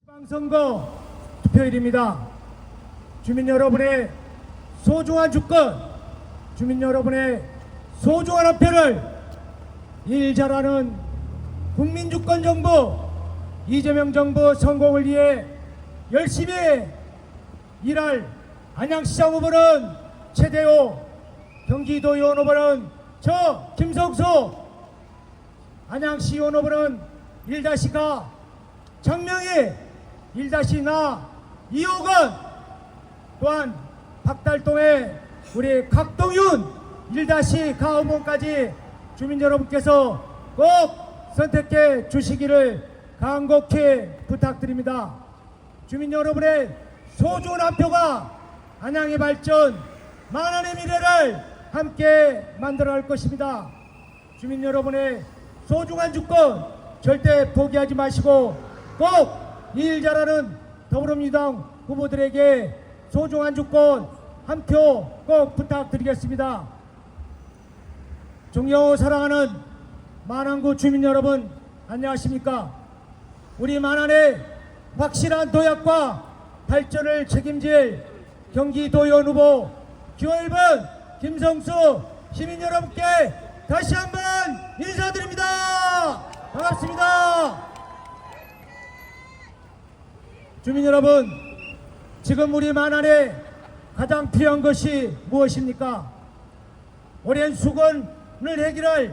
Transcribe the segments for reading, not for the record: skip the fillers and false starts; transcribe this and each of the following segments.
지방선거 투표일입니다. 주민 여러분의 소중한 주권, 주민 여러분의 소중한 한 표를 일 잘하는 국민주권 정부 이재명 정부 성공을 위해 열심히 일할 안양시장 후보는 최대호, 경기도의원 후보는 저 김성수, 안양시의원 후보는 1-가, 장명희 1-나 이호건, 또한 박달동의 우리 각동윤 1-가 후보까지 주민 여러분께서 꼭 선택해 주시기를 간곡히 부탁드립니다. 주민 여러분의 소중한 한 표가 안양의 발전, 만안의 미래를 함께 만들어갈 것입니다. 주민 여러분의 소중한 주권 절대 포기하지 마시고 꼭 일 잘하는 더불어민주당 후보들에게 소중한 주권 한 표 꼭 부탁드리겠습니다. 존경하고 사랑하는 만안구 주민 여러분, 안녕하십니까? 우리 만안의 확실한 도약과 발전을 책임질 경기도의원 후보 기호1번 김성수 시민 여러분께 다시 한번 인사드립니다. 반갑습니다. 주민 여러분, 지금 우리 만안에 가장 필요한 것이 무엇입니까? 오랜 수건을 해결할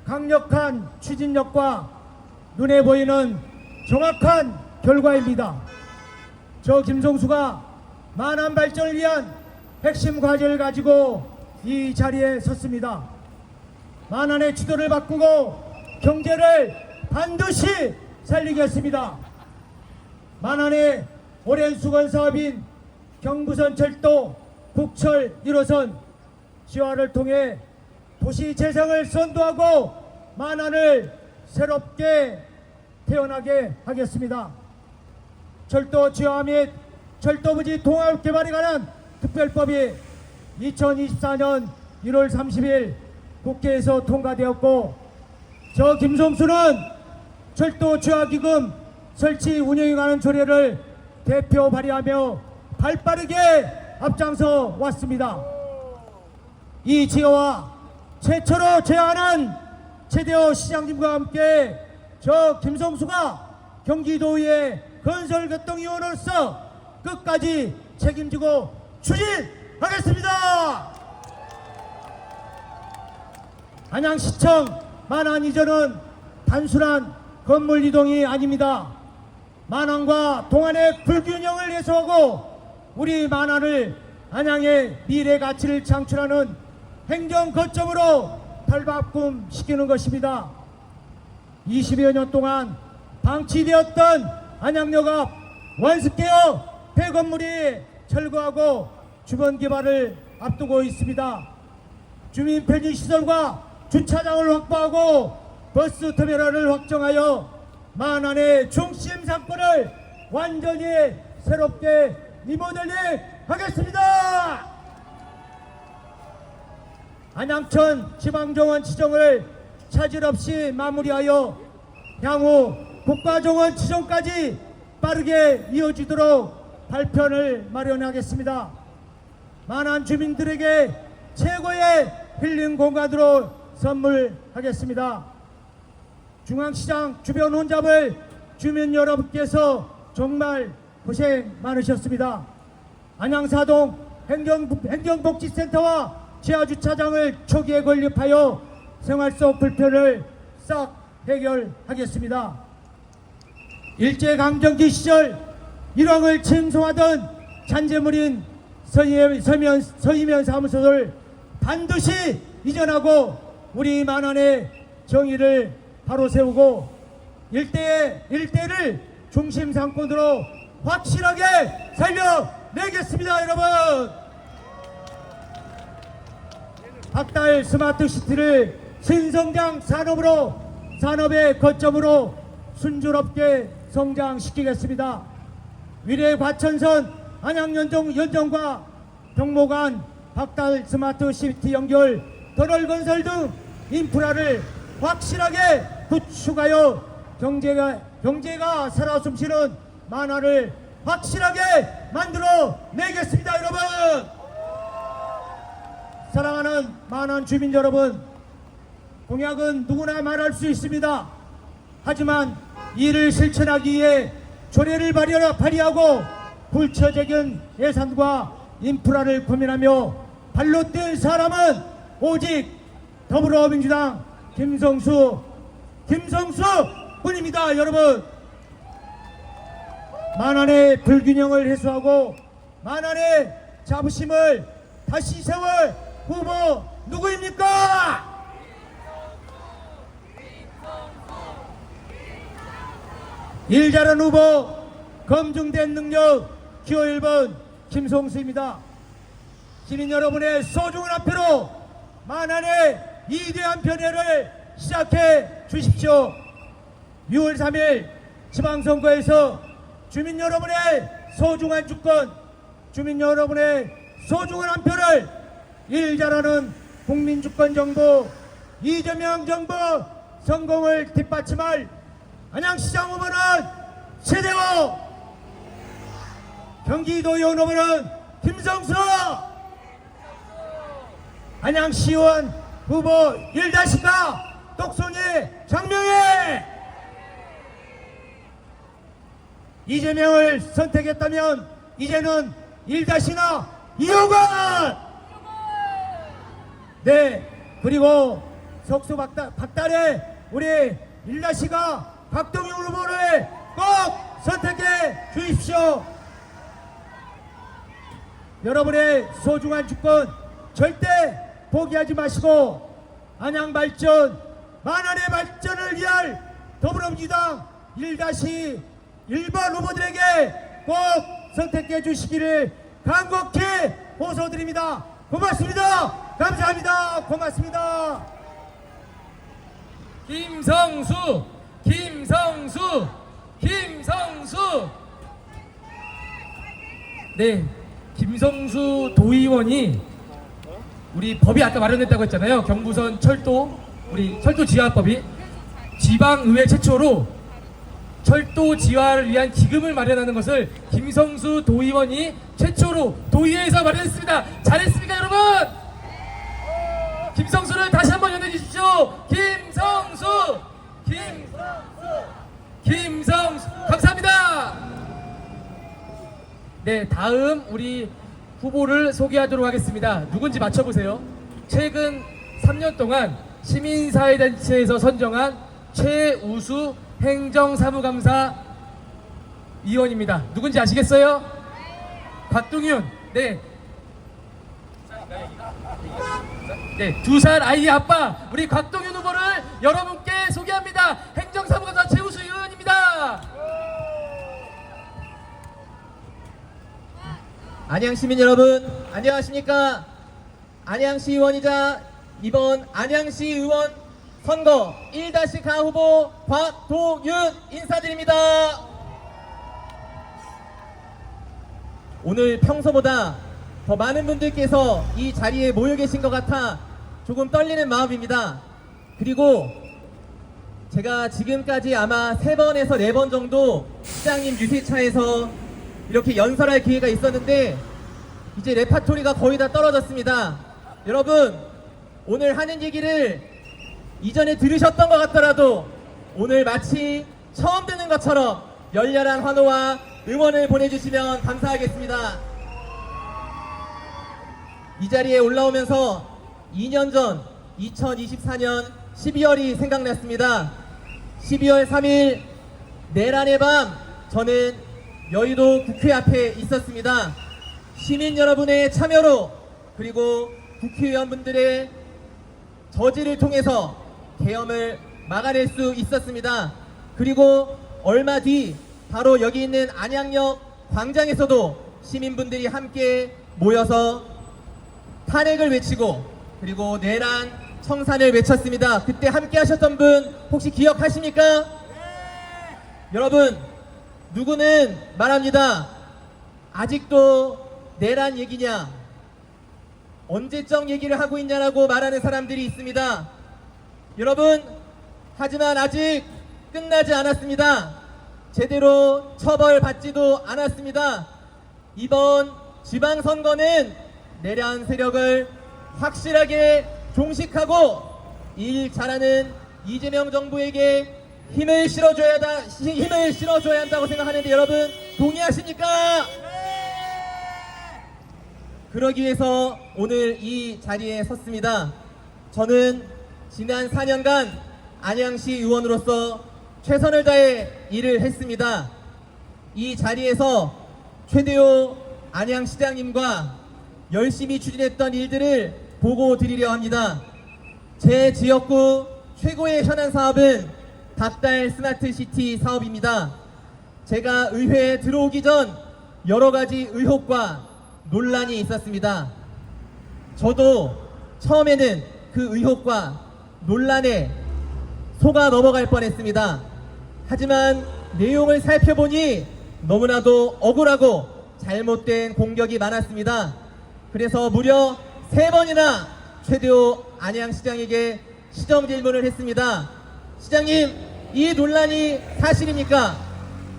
강력한 추진력과 눈에 보이는 정확한 결과입니다. 저 김성수가 만안 발전을 위한 핵심 과제를 가지고 이 자리에 섰습니다. 만안의 주도를 바꾸고 경제를 반드시 살리겠습니다. 만안의 오랜 수건 사업인 경부선 철도, 북철 1호선 시화를 통해 도시 재생을 선도하고 만안을 새롭게 태어나게 하겠습니다. 철도 지화 및 철도부지 통합 개발에 관한 특별법이 2024년 1월 30일 국회에서 통과되었고, 저 김성수는 철도 지화기금 설치 운영에 관한 조례를 대표 발의하며 발빠르게 앞장서 왔습니다. 이 지혜와 최초로 제안한 최대호 시장님과 함께 저 김성수가 경기도의회 건설교통위원으로서 끝까지 책임지고 추진하겠습니다. 안양시청 만안 이전은 단순한 건물 이동이 아닙니다. 만안과 동안의 불균형을 해소하고 우리 만안을 안양의 미래 가치를 창출하는 행정 거점으로 탈바꿈시키는 것입니다. 20여 년 동안 방치되었던 안양역 앞 완습개혁 폐건물이 철거하고 주변 개발을 앞두고 있습니다. 주민 편의시설과 주차장을 확보하고 버스 터미널을 확정하여 만안의 중심 상권을 완전히 새롭게 리모델링 하겠습니다. 안양천 지방정원 지정을 차질 없이 마무리하여 향후 국가정원 지정까지 빠르게 이어지도록 발편을 마련하겠습니다. 만안 주민들에게 최고의 힐링 공간으로 선물하겠습니다. 중앙시장 주변 혼잡을 주민 여러분께서 정말 고생 많으셨습니다. 안양사동 행정복지센터와 지하주차장을 초기에 건립하여 생활 속 불편을 싹 해결하겠습니다. 일제강점기 시절 일왕을 칭송하던 잔재물인 서희면 사무소를 반드시 이전하고 우리 만안의 정의를 바로 세우고 일대를 중심 상권으로 확실하게 살려내겠습니다. 여러분, 박달 스마트시티를 신성장 산업으로, 산업의 거점으로 순조롭게 성장시키겠습니다. 위례 과천선 안양연정과 병모간 박달 스마트시티 연결, 터널 건설 등 인프라를 확실하게 구축하여 경제가 살아 숨쉬는 만화를 확실하게 만들어 내겠습니다. 여러분, 사랑하는 만원 주민 여러분, 공약은 누구나 말할 수 있습니다. 하지만 이를 실천하기 위해 조례를 발의하고 구체적인 예산과 인프라를 고민하며 발로 뛴 사람은 오직 더불어민주당 김성수 뿐입니다. 여러분, 만안의 불균형을 해소하고 만안의 자부심을 다시 세울 후보 누구입니까? 일 잘하는 후보, 검증된 능력 기호 1번 김성수입니다. 시민 여러분의 소중한 한 표로 만안의 위대한 변화를 시작해 주십시오. 6월 3일 지방선거에서 주민 여러분의 소중한 주권, 주민 여러분의 소중한 한 표를 일 잘하는 국민주권 정부 이재명 정부 성공을 뒷받침할 안양시장 후보는 최대호, 경기도의원 후보는 김성수, 안양시의원 후보 1-가 똑손이 장명혜. 이재명을 선택했다면 이제는 1-나 이호건. 네, 그리고 석수 박달에 우리 1-가 박동윤 후보를 꼭 선택해 주십시오. 여러분의 소중한 주권 절대 포기하지 마시고 안양 발전, 만안의 발전을 위할 더불어민주당 1-1번 후보들에게 꼭 선택해 주시기를 간곡히 호소드립니다. 고맙습니다. 감사합니다. 고맙습니다. 김성수. 네, 김성수 도의원이 우리 법이 아까 마련됐다고 했잖아요. 경부선 철도, 우리 철도 지하법이 지방의회 최초로 철도 지하를 위한 기금을 마련하는 것을 김성수 도의원이 최초로 도의회에서 마련했습니다. 잘했습니까, 여러분? 김성수를 다시 한번 연해 주십시오. 김성수 감사합니다. 네, 다음 우리 후보를 소개하도록 하겠습니다. 누군지 맞춰보세요. 최근 3년 동안 시민사회단체에서 선정한 최우수 행정사무감사 위원입니다. 누군지 아시겠어요? 곽동윤. 네, 2살 아이의 아빠 우리 곽동윤 후보를 여러분께 소개합니다. 행정사무감사 최우수 의원입니다. 안양 시민 여러분, 안녕하십니까? 안양시 의원이자 이번 안양시 의원 선거 1-가 후보 곽동윤 인사드립니다. 오늘 평소보다 더 많은 분들께서 이 자리에 모여 계신 것 같아 조금 떨리는 마음입니다. 그리고 제가 지금까지 아마 3번에서 4번 정도 시장님 유세차에서 이렇게 연설할 기회가 있었는데 이제 레파토리가 거의 다 떨어졌습니다. 여러분, 오늘 하는 얘기를 이전에 들으셨던 것 같더라도 오늘 마치 처음 듣는 것처럼 열렬한 환호와 응원을 보내주시면 감사하겠습니다. 이 자리에 올라오면서 2년 전 2024년 12월이 생각났습니다. 12월 3일 내란의 밤 저는 여의도 국회 앞에 있었습니다. 시민 여러분의 참여로 그리고 국회의원분들의 저지를 통해서 계엄을 막아낼 수 있었습니다. 그리고 얼마 뒤 바로 여기 있는 안양역 광장에서도 시민분들이 함께 모여서 탄핵을 외치고 그리고 내란 청산을 외쳤습니다. 그때 함께 하셨던 분 혹시 기억하십니까? 네. 여러분, 누구는 말합니다. 아직도 내란 얘기냐, 언제적 얘기를 하고 있냐라고 말하는 사람들이 있습니다. 여러분, 하지만 아직 끝나지 않았습니다. 제대로 처벌받지도 않았습니다. 이번 지방선거는 내란 세력을 확실하게 종식하고 일 잘하는 이재명 정부에게 힘을 실어줘야 한다고 생각하는데 여러분 동의하십니까? 그러기 위해서 오늘 이 자리에 섰습니다. 저는 지난 4년간 안양시 의원으로서 최선을 다해 일을 했습니다. 이 자리에서 최대호 안양시장님과 열심히 추진했던 일들을 보고 드리려 합니다. 제 지역구 최고의 현안 사업은 닭달 스마트시티 사업입니다. 제가 의회에 들어오기 전 여러 가지 의혹과 논란이 있었습니다. 저도 처음에는 그 의혹과 논란에 속아 넘어갈 뻔했습니다. 하지만 내용을 살펴보니 너무나도 억울하고 잘못된 공격이 많았습니다. 그래서 무려 3번이나 최대호 안양시장에게 시정 질문을 했습니다. 시장님, 이 논란이 사실입니까?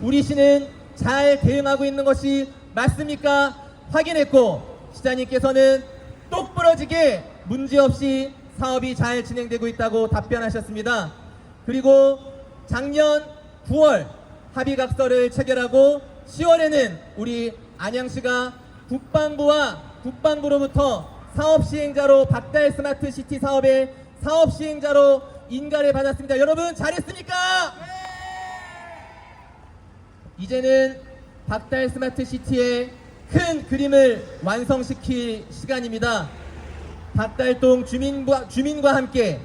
우리 시는 잘 대응하고 있는 것이 맞습니까? 확인했고 시장님께서는 똑부러지게 문제없이 사업이 잘 진행되고 있다고 답변하셨습니다. 그리고 작년 9월 합의각서를 체결하고 10월에는 우리 안양시가 국방부로부터 사업시행자로 닭달 스마트시티 사업의 사업시행자로 인가를 받았습니다. 여러분 잘했습니까? 이제는 닭달 스마트시티의 큰 그림을 완성시킬 시간입니다. 닭달동 주민과 함께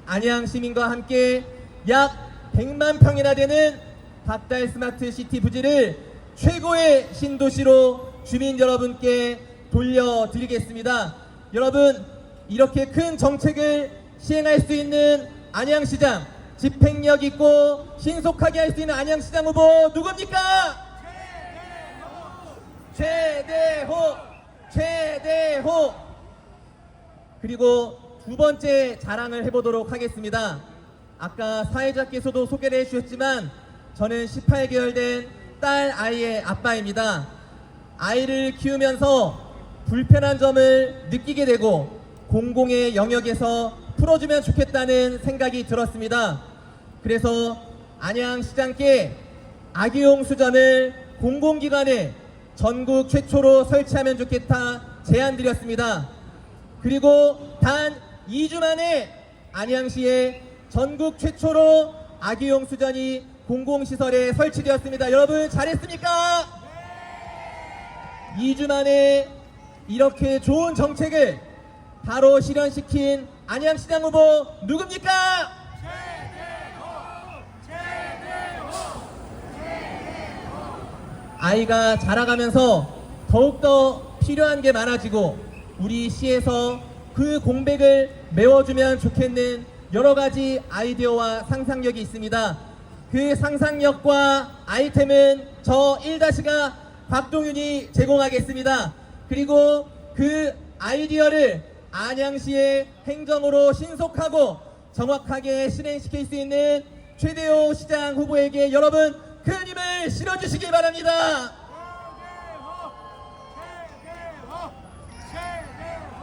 안양 시민과 함께 약 100만 평이나 되는 닭달 스마트시티 부지를 최고의 신도시로 주민 여러분께 돌려드리겠습니다. 여러분 이렇게 큰 정책을 시행할 수 있는 안양시장, 집행력 있고 신속하게 할 수 있는 안양시장 후보 누굽니까? 최대호. 그리고 두 번째 자랑을 해보도록 하겠습니다. 아까 사회자께서도 소개를 해주셨지만 저는 18개월 된 딸 아이의 아빠입니다. 아이를 키우면서 불편한 점을 느끼게 되고 공공의 영역에서 풀어주면 좋겠다는 생각이 들었습니다. 그래서 안양시장께 아기용 수전을 공공기관에 전국 최초로 설치하면 좋겠다 제안드렸습니다. 그리고 단 2주 만에 안양시에 전국 최초로 아기용 수전이 공공시설에 설치되었습니다. 여러분 잘했습니까? 2주 만에 이렇게 좋은 정책을 바로 실현시킨 안양시장 후보 누굽니까? 아이가 자라가면서 더욱더 필요한 게 많아지고 우리 시에서 그 공백을 메워주면 좋겠는 여러 가지 아이디어와 상상력이 있습니다. 그 상상력과 아이템은 저 1-가 박동윤이 제공하겠습니다. 그리고 그 아이디어를 안양시의 행정으로 신속하고 정확하게 실행시킬 수 있는 최대호 시장 후보에게 여러분 큰 힘을 실어주시기 바랍니다.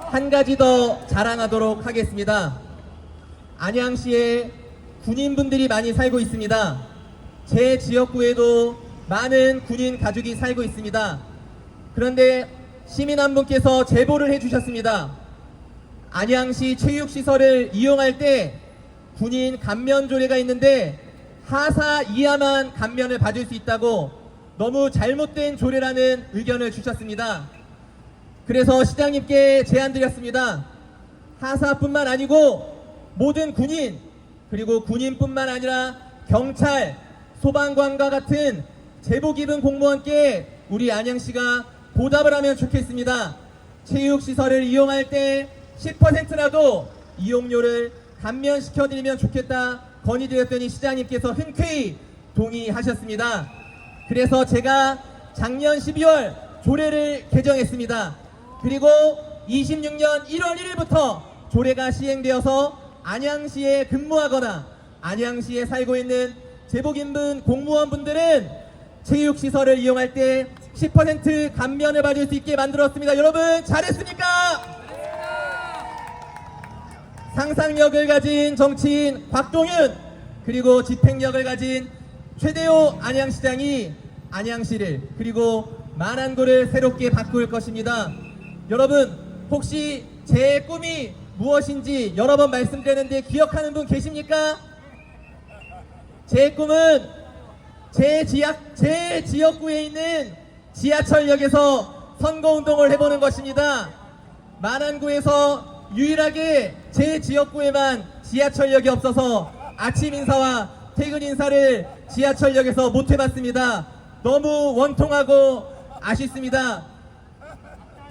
한 가지 더 자랑하도록 하겠습니다. 안양시에 군인분들이 많이 살고 있습니다. 제 지역구에도 많은 군인 가족이 살고 있습니다. 그런데 시민 한 분께서 제보를 해주셨습니다. 안양시 체육시설을 이용할 때 군인 감면 조례가 있는데 하사 이하만 감면을 받을 수 있다고 너무 잘못된 조례라는 의견을 주셨습니다. 그래서 시장님께 제안드렸습니다. 하사뿐만 아니고 모든 군인 그리고 군인뿐만 아니라 경찰, 소방관과 같은 제복 입은 공무원께 우리 안양시가 보답을 하면 좋겠습니다. 체육시설을 이용할 때 10%라도 이용료를 감면시켜드리면 좋겠다 건의드렸더니 시장님께서 흔쾌히 동의하셨습니다. 그래서 제가 작년 12월 조례를 개정했습니다. 그리고 26년 1월 1일부터 조례가 시행되어서 안양시에 근무하거나 안양시에 살고 있는 제복인분 공무원분들은 체육시설을 이용할 때 10% 감면을 받을 수 있게 만들었습니다. 여러분 잘했습니까? 상상력을 가진 정치인 곽동윤 그리고 집행력을 가진 최대호 안양시장이 안양시를 그리고 만안구를 새롭게 바꿀 것입니다. 여러분 혹시 제 꿈이 무엇인지 여러 번 말씀드렸는데 기억하는 분 계십니까? 제 꿈은 제 지역구에 있는 지하철역에서 선거운동을 해보는 것입니다. 만안구에서 유일하게 제 지역구에만 지하철역이 없어서 아침 인사와 퇴근 인사를 지하철역에서 못 해봤습니다. 너무 원통하고 아쉽습니다.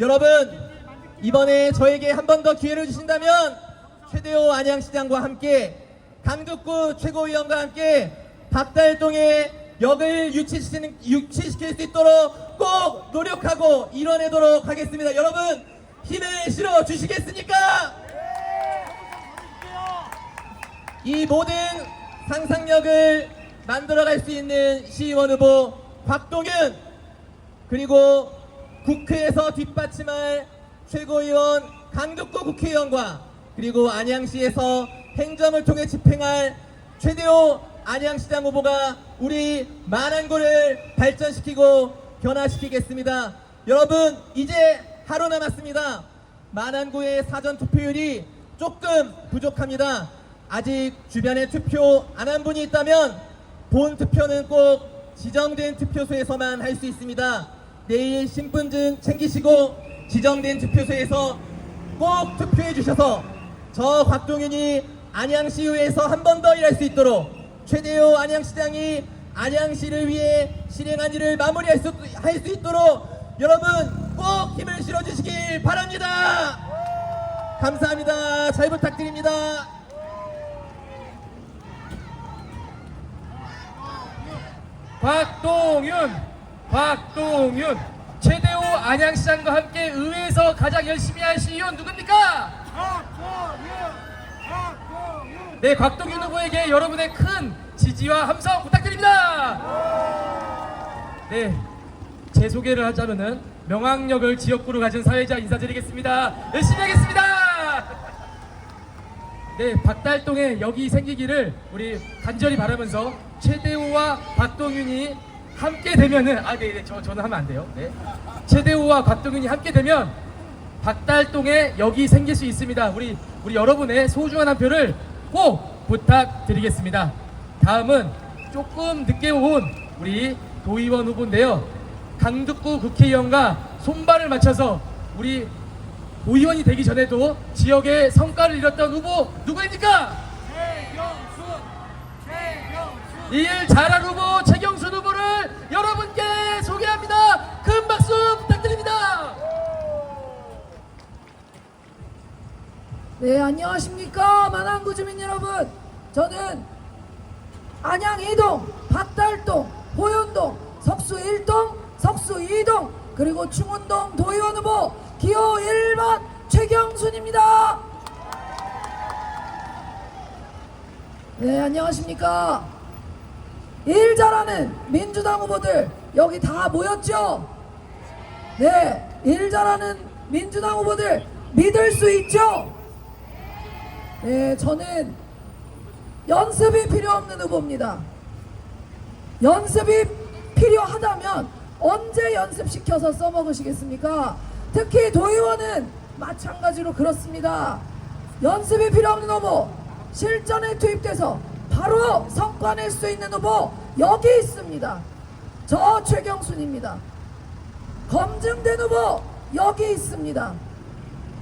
여러분 이번에 저에게 한 번 더 기회를 주신다면 최대호 안양시장과 함께 강북구 최고위원과 함께 박달동의 역을 유치시킬 수 있도록 꼭 노력하고 이뤄내도록 하겠습니다. 여러분 힘을 실어 주시겠습니까? 이 모든 상상력을 만들어갈 수 있는 시의원 후보 곽동윤 그리고 국회에서 뒷받침할 최고위원 강북구 국회의원과 그리고 안양시에서 행정을 통해 집행할 최대호 안양시장 후보가 우리 만안구를 발전시키고 변화시키겠습니다. 여러분 이제 하루 남았습니다. 만안구의 사전 투표율이 조금 부족합니다. 아직 주변에 투표 안 한 분이 있다면 본 투표는 꼭 지정된 투표소에서만 할 수 있습니다. 내일 신분증 챙기시고 지정된 투표소에서 꼭 투표해 주셔서 저 곽동윤이 안양시의회에서 한 번 더 일할 수 있도록 최대호 안양시장이 안양시를 위해 실행한 일을 마무리할 수 있도록 여러분 꼭 힘을 실어주시길 바랍니다. 감사합니다. 잘 부탁드립니다. 곽동윤 최대호 안양시장과 함께 의회에서 가장 열심히 할 시의원 누굽니까? 네, 곽동윤 후보에게 여러분의 큰 지지와 함성 부탁드립니다. 네, 제 소개를 하자면은 명항역을 지역구로 가진 사회자 인사드리겠습니다. 열심히 하겠습니다. 네, 박달동에 역이 생기기를 우리 간절히 바라면서 최대호와 곽동윤이 함께 되면은 저는 하면 안 돼요. 네, 최대호와 곽동윤이 함께 되면 박달동에 역이 생길 수 있습니다. 우리 여러분의 소중한 한 표를 꼭 부탁드리겠습니다. 다음은 조금 늦게 온 우리 도의원 후보인데요. 강북구 국회의원과 손발을 맞춰서 우리 도의원이 되기 전에도 지역의 성과를 이뤘던 후보 누구입니까? 일 잘한 후보 최경순 후보를 여러분께 소개합니다. 큰 박수 부탁드립니다. 네, 안녕하십니까 만안구 주민 여러분. 저는 안양 2동, 박달동, 호연동, 석수 1동, 석수 2동 그리고 충운동 도의원 후보 기호 1번 최경순입니다. 네, 안녕하십니까. 일 잘하는 민주당 후보들 여기 다 모였죠? 네, 일 잘하는 민주당 후보들 믿을 수 있죠? 네, 저는 연습이 필요 없는 후보입니다. 연습이 필요하다면 언제 연습시켜서 써먹으시겠습니까? 특히 도의원은 마찬가지로 그렇습니다. 연습이 필요 없는 후보, 실전에 투입돼서 바로 성과 낼 수 있는 후보 여기 있습니다. 저 최경순입니다. 검증된 후보 여기 있습니다.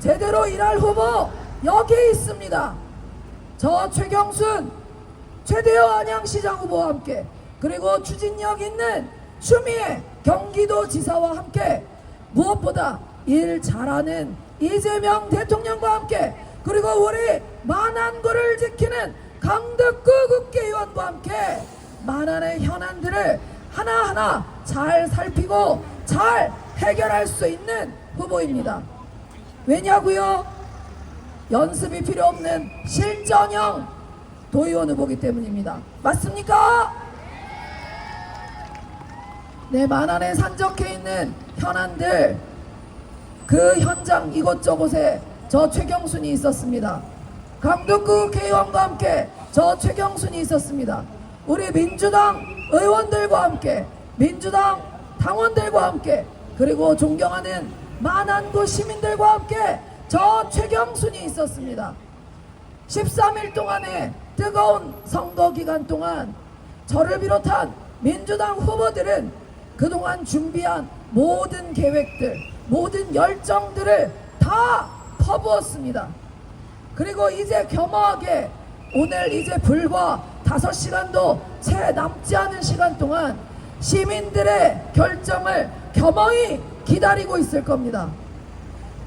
제대로 일할 후보 여기 있습니다. 저 최경순, 최대호 안양시장 후보와 함께 그리고 추진력 있는 추미애 경기도지사와 함께 무엇보다 일 잘하는 이재명 대통령과 함께 그리고 우리 만안구를 지키는 강북구 국회의원과 함께 만안의 현안들을 하나하나 잘 살피고 잘 해결할 수 있는 후보입니다. 왜냐고요? 연습이 필요 없는 실전형 도의원 후보이기 때문입니다. 맞습니까? 네, 만안에 산적해 있는 현안들, 그 현장 이곳저곳에 저 최경순이 있었습니다. 강덕구 국회의원과 함께 저 최경순이 있었습니다. 우리 민주당 의원들과 함께, 민주당 당원들과 함께, 그리고 존경하는 만안구 시민들과 함께 저 최경순이 있었습니다. 13일 동안의 뜨거운 선거 기간 동안 저를 비롯한 민주당 후보들은 그동안 준비한 모든 계획들, 모든 열정들을 다 퍼부었습니다. 그리고 이제 겸허하게 오늘 이제 불과 5시간도 채 남지 않은 시간 동안 시민들의 결정을 겸허히 기다리고 있을 겁니다.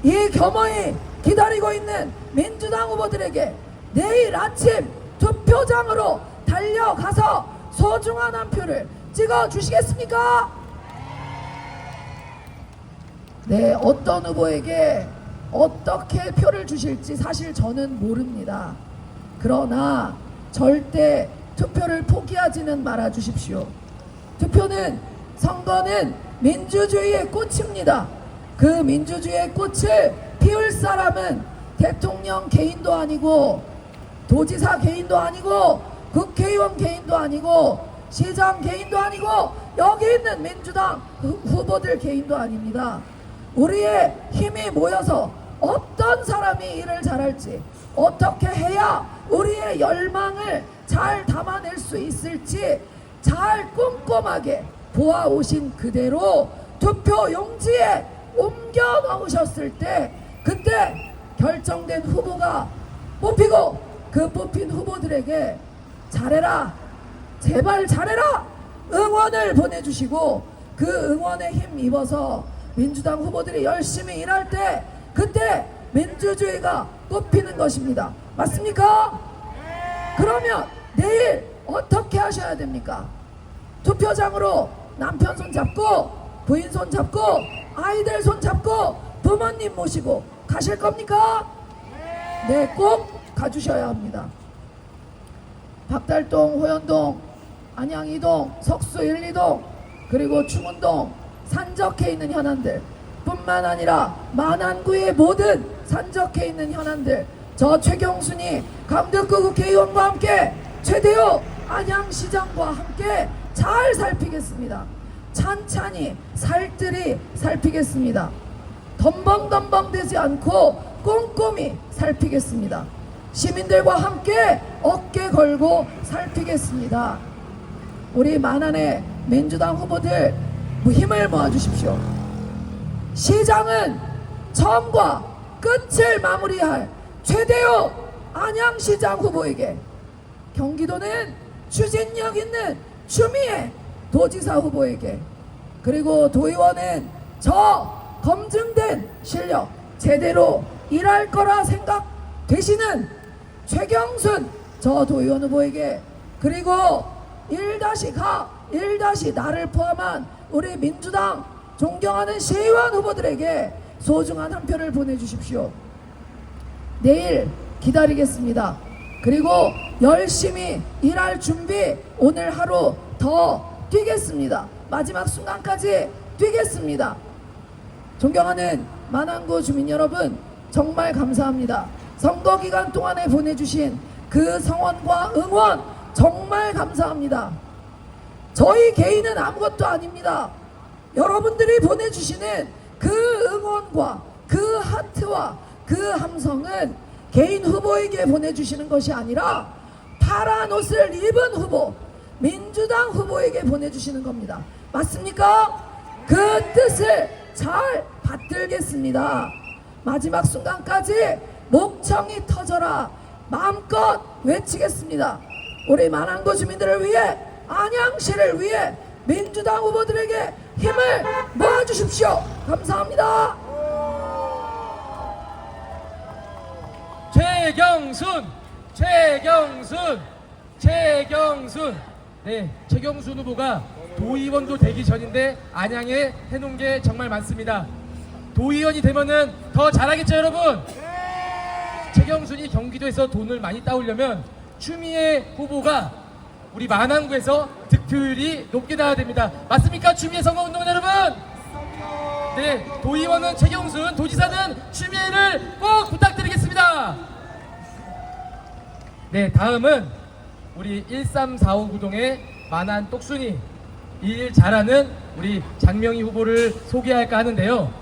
이 겸허히 기다리고 있는 민주당 후보들에게 내일 아침 투표장으로 달려가서 소중한 한 표를 찍어 주시겠습니까? 네, 어떤 후보에게 어떻게 표를 주실지 사실 저는 모릅니다. 그러나 절대 투표를 포기하지는 말아 주십시오. 투표는, 선거는 민주주의의 꽃입니다. 그 민주주의의 꽃을 피울 사람은 대통령 개인도 아니고, 도지사 개인도 아니고, 국회의원 개인도 아니고, 시장 개인도 아니고, 여기 있는 민주당 후보들 개인도 아닙니다. 우리의 힘이 모여서 어떤 사람이 일을 잘할지, 어떻게 해야 우리의 열망을 잘 담아낼 수 있을지 잘 꼼꼼하게 보아오신 그대로 투표 용지에 옮겨 넣으셨을 때, 그때 결정된 후보가 뽑히고 그 뽑힌 후보들에게 잘해라, 제발 잘해라 응원을 보내주시고, 그 응원에 힘입어서 민주당 후보들이 열심히 일할 때, 그때 민주주의가 뽑히는 것입니다. 맞습니까? 그러면 내일 어떻게 하셔야 됩니까? 투표장으로 남편 손 잡고, 부인 손 잡고, 아이들 손 잡고, 부모님 모시고 가실 겁니까? 네, 꼭 가주셔야 합니다. 박달동, 호연동, 안양 2동, 석수 1, 2동, 그리고 충운동 산적해 있는 현안들 뿐만 아니라 만안구의 모든 산적해 있는 현안들, 저 최경순이 강덕구 국회의원과 함께, 최대호 안양시장과 함께 잘 살피겠습니다. 찬찬히 살뜰히 살피겠습니다. 덤벙덤벙 되지 않고 꼼꼼히 살피겠습니다. 시민들과 함께 어깨 걸고 살피겠습니다. 우리 만안의 민주당 후보들 힘을 모아주십시오. 시장은 처음과 끝을 마무리할 최대호 안양시장 후보에게, 경기도는 추진력 있는 추미애 도지사 후보에게, 그리고 도의원은 저 검증된 실력, 제대로 일할 거라 생각되시는 최경순 저 도의원 후보에게, 그리고 1-가, 1-나를 포함한 우리 민주당 존경하는 시의원 후보들에게 소중한 한 표를 보내주십시오. 내일 기다리겠습니다. 그리고 열심히 일할 준비 오늘 하루 더 뛰겠습니다. 마지막 순간까지 뛰겠습니다. 존경하는 만안구 주민 여러분, 정말 감사합니다. 선거 기간 동안에 보내주신 그 성원과 응원 정말 감사합니다. 저희 개인은 아무것도 아닙니다. 여러분들이 보내주시는 그 응원과 그 하트와 그 함성은 개인 후보에게 보내주시는 것이 아니라 파란 옷을 입은 후보, 민주당 후보에게 보내주시는 겁니다. 맞습니까? 그 뜻을 잘 받들겠습니다. 마지막 순간까지 목청이 터져라 마음껏 외치겠습니다. 우리 만안구 주민들을 위해, 안양시를 위해 민주당 후보들에게 힘을 모아주십시오. 감사합니다. 최경순. 네, 최경순 후보가 도의원도 되기 전인데 안양에 해놓은 게 정말 많습니다. 도의원이 되면은 더 잘하겠죠, 여러분? 최경순이 경기도에서 돈을 많이 따오려면 추미애 후보가 우리 만안구에서 득 득표율이 높게 나와야 됩니다. 맞습니까? 추미애 선거운동 여러분? 네, 도의원은 최경순, 도지사는 추미애를 꼭 부탁드리겠습니다. 네, 다음은 우리 13459동의 만한 똑순이 일 잘하는 우리 장명희 후보를 소개할까 하는데요.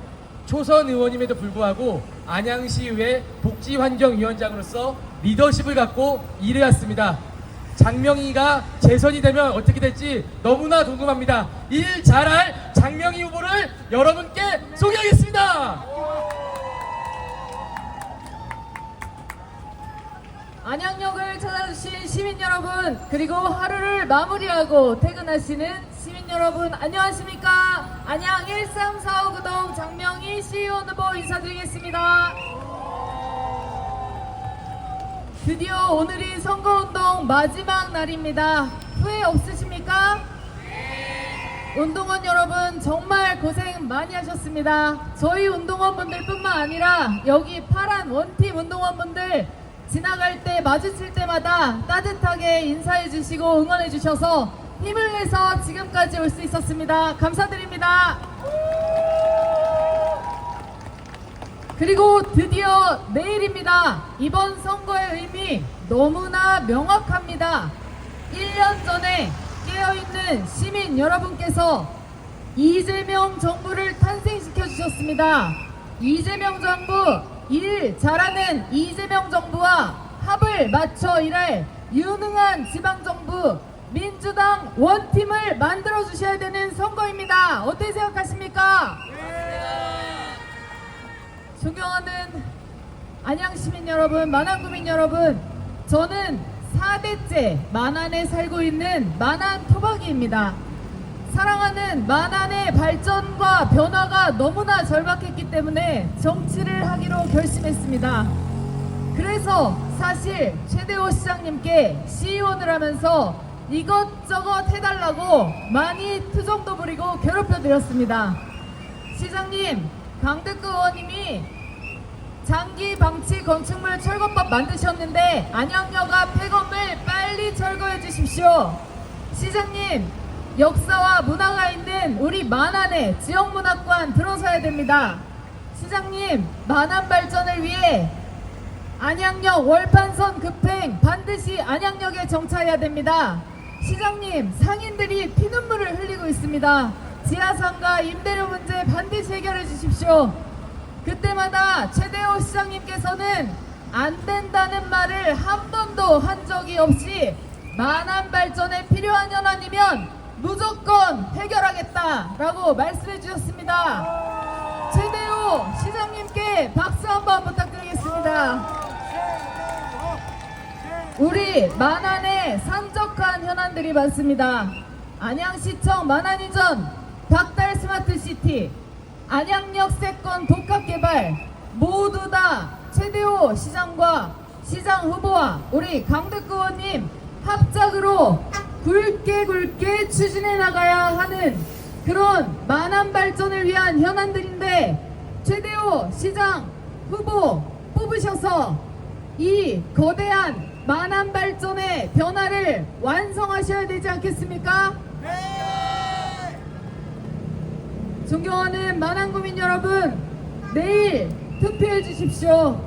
초선 의원임에도 불구하고 안양시의회 복지환경위원장으로서 리더십을 갖고 일해왔습니다. 장명희가 재선이 되면 어떻게 될지 너무나 궁금합니다. 일 잘할 장명희 후보를 여러분께 소개하겠습니다. 안양역을 찾아주신 시민 여러분, 그리고 하루를 마무리하고 퇴근하시는 시민 여러분, 안녕하십니까? 안양 13459동 장명희 시의원 후보 인사드리겠습니다. 드디어 오늘이 선거운동 마지막 날입니다. 후회 없으십니까? 운동원 여러분 정말 고생 많이 하셨습니다. 저희 운동원분들 뿐만 아니라 여기 파란 원팀 운동원분들 지나갈 때 마주칠 때마다 따뜻하게 인사해 주시고 응원해 주셔서 힘을 내서 지금까지 올 수 있었습니다. 감사드립니다. 그리고 드디어 내일입니다. 이번 선거의 의미 너무나 명확합니다. 1년 전에 깨어있는 시민 여러분께서 이재명 정부를 탄생시켜 주셨습니다. 이재명 정부, 일 잘하는 이재명 정부와 합을 맞춰 일할 유능한 지방정부 민주당 원팀을 만들어 주셔야 되는 선거입니다. 어떻게 생각하십니까? 존경하는 안양시민 여러분, 만안구민 여러분, 저는 4대째 만안에 살고 있는 만안 토박이입니다. 사랑하는 만안의 발전과 변화가 너무나 절박했기 때문에 정치를 하기로 결심했습니다. 그래서 사실 최대호 시장님께 시의원을 하면서 이것저것 해달라고 많이 투정도 부리고 괴롭혀드렸습니다. 시장님, 강덕구 의원님이 장기 방치 건축물 철거법 만드셨는데 안양역 앞 폐건물 빨리 철거해 주십시오. 시장님, 역사와 문화가 있는 우리 만안에 지역문화관 들어서야 됩니다. 시장님, 만안 발전을 위해 안양역 월판선 급행 반드시 안양역에 정차해야 됩니다. 시장님, 상인들이 피눈물을 흘리고 있습니다. 지하상가 임대료 문제 반드시 해결해 주십시오. 그때마다 최대호 시장님께서는 안 된다는 말을 한 번도 한 적이 없이 만안 발전에 필요한 현안이면 무조건 해결하겠다라고 말씀해 주셨습니다. 최대호 시장님께 박수 한번 부탁드리겠습니다. 우리 만안에 산적한 현안들이 많습니다. 안양시청 만안 이전, 박달 스마트시티, 안양역 세권 복합개발 모두 다 최대호 시장과 시장 후보와 우리 강덕구 의원님 합작으로 굵게 추진해 나가야 하는 그런 만안 발전을 위한 현안들인데 최대호 시장 후보 뽑으셔서 이 거대한 만안 발전의 변화를 완성하셔야 되지 않겠습니까? 존경하는 만안구민 여러분, 내일 투표해 주십시오.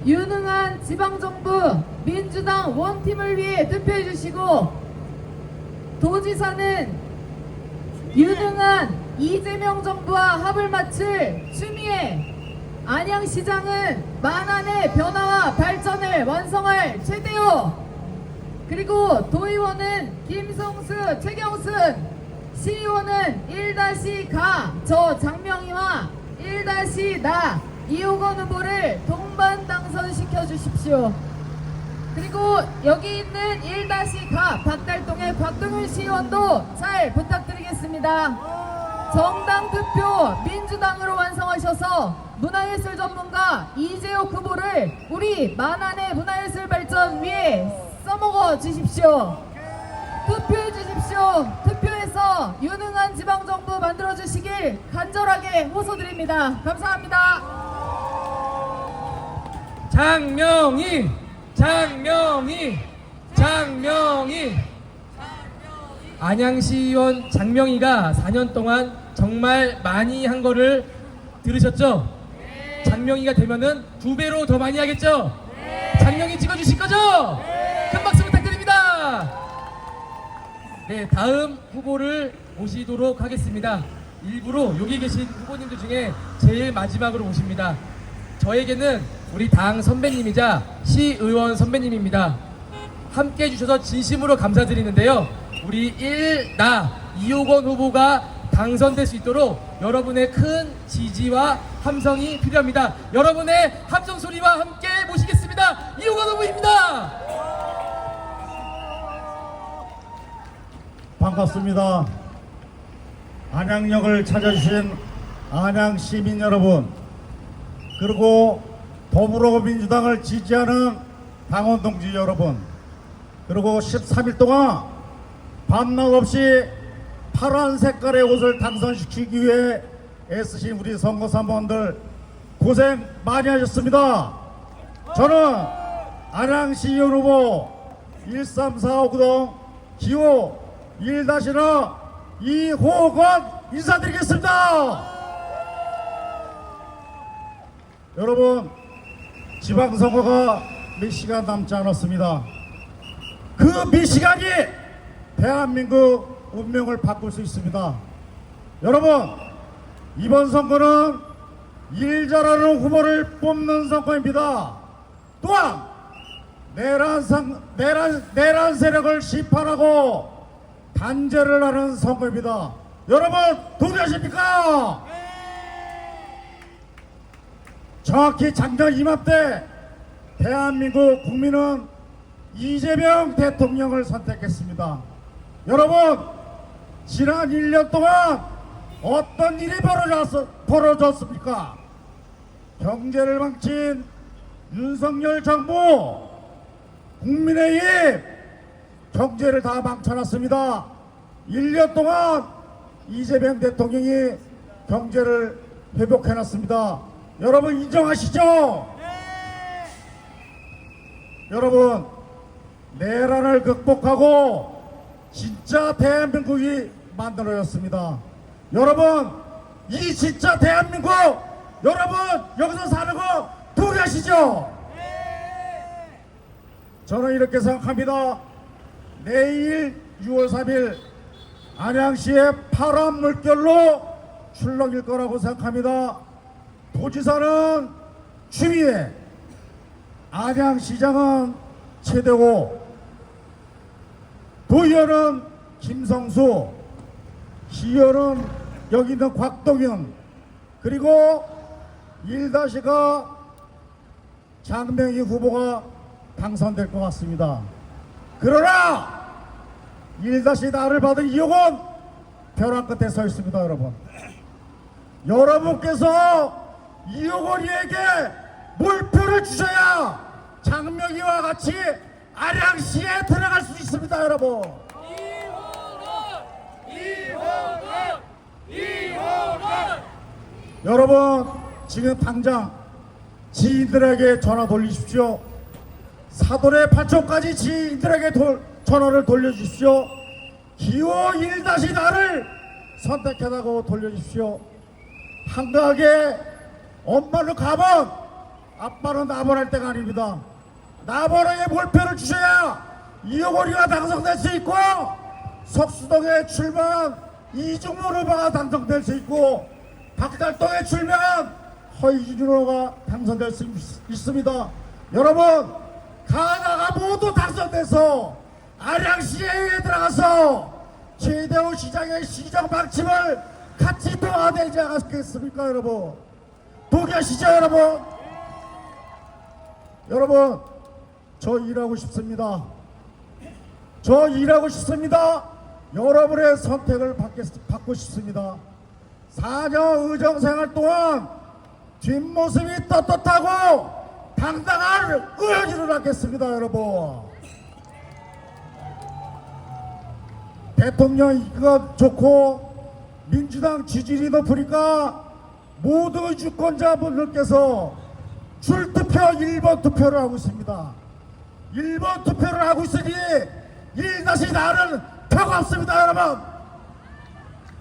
유능한 지방정부 민주당 원팀을 위해 투표해 주시고, 도지사는 유능한 이재명 정부와 합을 맞출 추미애, 안양시장은 만안의 변화와 발전을 완성할 최대호, 그리고 도의원은 김성수, 최경순, 시의원은 1-가 저 장명희와 1-나 이호건 후보를 동반 당선시켜 주십시오. 그리고 여기 있는 1-가 박달동의 곽동윤 시의원도 잘 부탁드리겠습니다. 정당 투표 민주당으로 완성하셔서 문화예술 전문가 이재옥 후보를 우리 만안의 문화예술 발전 위해 써먹어 주십시오. 투표해 주십시오. 투표해서 유능한 지방정부 만들어 주시길 간절하게 호소드립니다. 감사합니다. 장명희, 장명희, 장명희. 안양시의원 장명희가 4년 동안 정말 많이 한 거를 들으셨죠? 장명희가 되면은 2배로 더 많이 하겠죠? 장명희 찍어주실 거죠? 큰 박수 부탁드립니다. 네, 다음 후보를 모시도록 하겠습니다. 일부러 여기 계신 후보님들 중에 제일 마지막으로 오십니다. 저에게는 우리 당 선배님이자 시의원 선배님입니다. 함께 해주셔서 진심으로 감사드리는데요. 우리 1나 이호건 후보가 당선될 수 있도록 여러분의 큰 지지와 함성이 필요합니다. 여러분의 함성 소리와 함께 모시겠습니다. 이호건 후보입니다. 반갑습니다. 안양역을 찾아주신 안양 시민 여러분, 그리고 더불어민주당을 지지하는 당원 동지 여러분, 그리고 13일 동안 밤낮 없이 파란 색깔의 옷을 당선시키기 위해 애쓰신 우리 선거사무원들 고생 많이 하셨습니다. 저는 안양시의원 후보 13459동 기호 1-나 이호건 인사드리겠습니다. 여러분, 지방선거가 몇 시간 남지 않았습니다. 그 몇 시간이 대한민국 운명을 바꿀 수 있습니다. 여러분, 이번 선거는 일 잘하는 후보를 뽑는 선거입니다. 또한 내란 세력을 심판하고 단죄를 하는 선거입니다. 여러분, 동의하십니까? 정확히 작년 이맘때 대한민국 국민은 이재명 대통령을 선택했습니다. 여러분, 지난 1년 동안 어떤 일이 벌어졌습니까? 경제를 망친 윤석열 정부, 국민의힘 경제를 다 망쳐놨습니다. 1년 동안 이재명 대통령이 경제를 회복해놨습니다. 여러분, 인정하시죠? 여러분, 내란을 극복하고 진짜 대한민국이 만들어졌습니다. 여러분, 이 진짜 대한민국, 여러분 여기서 사는 거 동의하시죠? 저는 이렇게 생각합니다. 내일 6월 3일 안양시의 파란 물결로 출렁일 거라고 생각합니다. 도지사는 추미애, 안양시장은 최대호, 도의원은 김성수, 시의원은 여기 있는 곽동현, 그리고 1-가 장명희 후보가 당선될 것 같습니다. 그러나 1-나를 받은 이호건 벼랑 끝에 서 있습니다. 여러분, 여러분께서 이호건이에게 몰표를 주셔야 장명희와 같이 안양시에 들어갈 수 있습니다. 여러분, 여러분, 지금 당장 지인들에게 전화 돌리십시오. 사돈의 판초까지 지인들에게 전화를 돌려주십시오. 기호 1-나를 선택해다고 돌려주십시오. 한가하게 엄마를 가면 아빠는 나번할 때가 아닙니다. 나번에게 몰표를 주셔야 이호건이가 당선될 수 있고, 석수동에 출마한 이중문 후보가 당선될 수 있고, 박달동에 출마한 허이준 후보가 당선될 수 있습니다. 여러분, 가나가 모두 당선돼서 안양시에 들어가서 최대호 시장의 시정 방침을 같이 도와내지 않겠습니까? 여러분, 동의하시죠? 여러분, 여러분, 저 일하고 싶습니다. 저 일하고 싶습니다. 여러분의 선택을 받고 싶습니다. 4년 의정생활 동안 뒷모습이 떳떳하고 당당한 의원으로 하겠습니다. 여러분, 대통령 이가 좋고 민주당 지지율이 높으니까 모든 유권자분들께서 출투표 1번 투표를 하고 있습니다. 1번 투표를 하고 있으니 1-나는 표가 없습니다, 여러분.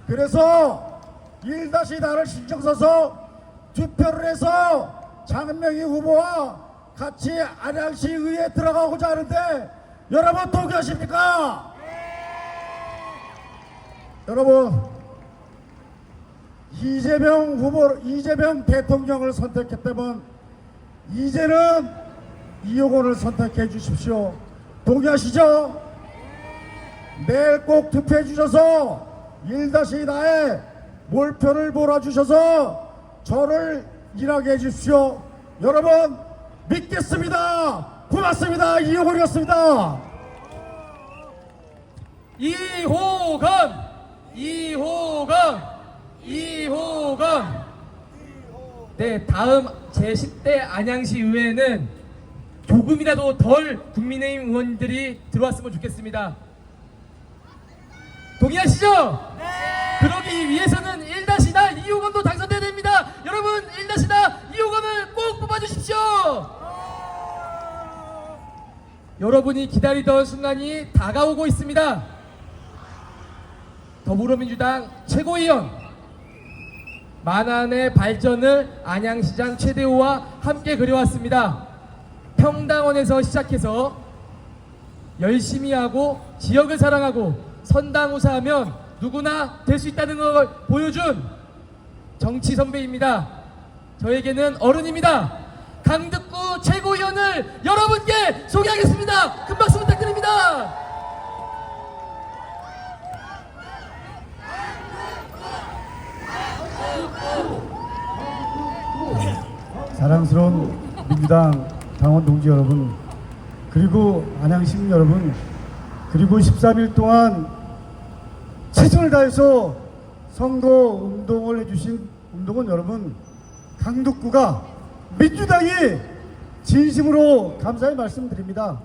그래서 1-나를 신경 써서 투표를 해서 장명희 후보와 같이 안양시 의회에 들어가고자 하는데 여러분 동의하십니까? 여러분, 이재명 대통령을 선택했다면 이제는 이용호를 선택해 주십시오. 동의하시죠? 내일 꼭 투표해 주셔서 1-나에 몰표를 몰아주셔서 저를 일하게 해주십시오. 여러분 믿겠습니다. 고맙습니다. 이용호였습니다. 이호건. 네, 다음 제10대 안양시 의회는 조금이라도 덜 국민의힘 의원들이 들어왔으면 좋겠습니다. 동의하시죠? 네. 그러기 위해서는 1-나 이호건도 당선돼야 됩니다. 여러분 1-나 이호건을 꼭 뽑아주십시오. 여러분이 기다리던 순간이 다가오고 있습니다. 더불어민주당 최고위원 만안의 발전을 안양시장 최대호와 함께 그려왔습니다. 평당원에서 시작해서 열심히 하고 지역을 사랑하고 선당우사하면 누구나 될 수 있다는 걸 보여준 정치 선배입니다. 저에게는 어른입니다. 강득구 최고위원을 여러분께 소개하겠습니다. 큰 박수 부탁드립니다. 사랑스러운 민주당 당원 동지 여러분, 그리고 안양 시민 여러분, 그리고 13일 동안 최선을 다해서 선거 운동을 해주신 운동원 여러분, 강북구가 민주당이 진심으로 감사의 말씀드립니다.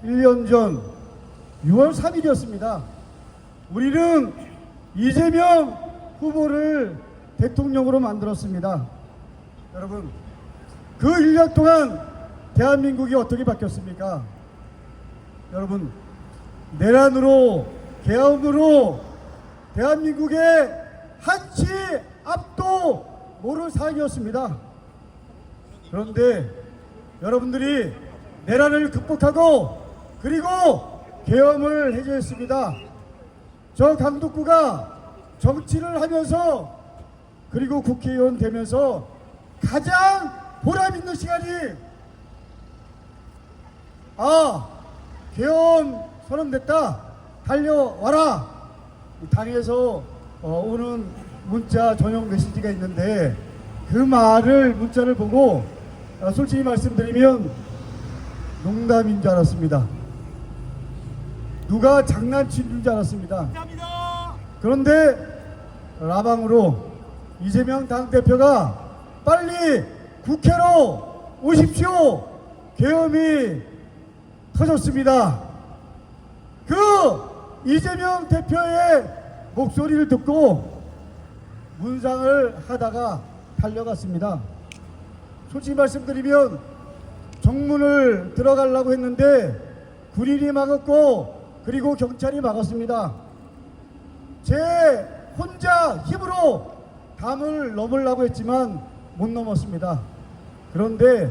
1년 전 6월 3일이었습니다. 우리는 이재명 후보를 대통령으로 만들었습니다. 여러분, 그 1년 동안 대한민국이 어떻게 바뀌었습니까? 여러분, 내란으로, 계엄으로 대한민국의 한치 앞도 모를 상황이었습니다. 그런데 여러분들이 내란을 극복하고 그리고 계엄을 해제했습니다. 저 강북구가 정치를 하면서 그리고 국회의원 되면서 가장 보람 있는 시간이 계엄 선언됐다, 달려와라. 당에서 오는 문자 전용 메시지가 있는데 그 문자를 보고 솔직히 말씀드리면 농담인 줄 알았습니다. 누가 장난친 줄 알았습니다. 그런데 라방으로 이재명 당대표가 빨리 국회로 오십시오. 계엄이 터졌습니다. 그 이재명 대표의 목소리를 듣고 문상을 하다가 달려갔습니다. 솔직히 말씀드리면 정문을 들어가려고 했는데 군인이 막았고 그리고 경찰이 막았습니다. 제 혼자 힘으로 담을 넘으려고 했지만 못 넘었습니다. 그런데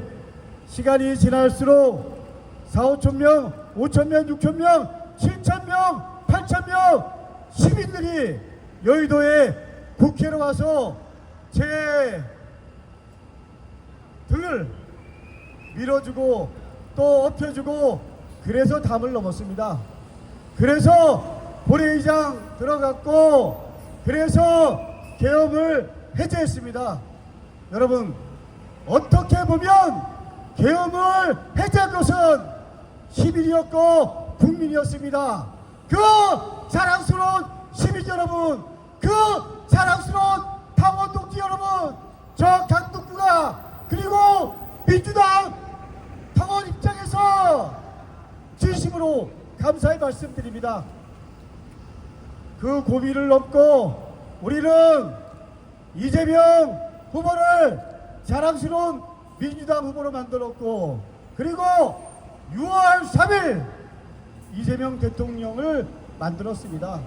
시간이 지날수록 4,5,000명, 5,000명, 6,000명, 7,000명, 8,000명 시민들이 여의도에 국회로 와서 제 등을 밀어주고 또 엎혀주고 그래서 담을 넘었습니다. 그래서 본회의장 들어갔고 그래서 계엄을 해제했습니다. 여러분, 어떻게 보면 계엄을 해제한 것은 시민이었고 국민이었습니다. 그 자랑스러운 시민 여러분, 그 자랑스러운 당원 동지 여러분, 저 강북구가 그리고 민주당 당원 입장에서 진심으로 감사의 말씀드립니다. 그 고비를 넘고 우리는 이재명 후보를 자랑스러운 민주당 후보로 만들었고 그리고 6월 3일 이재명 대통령을 만들었습니다.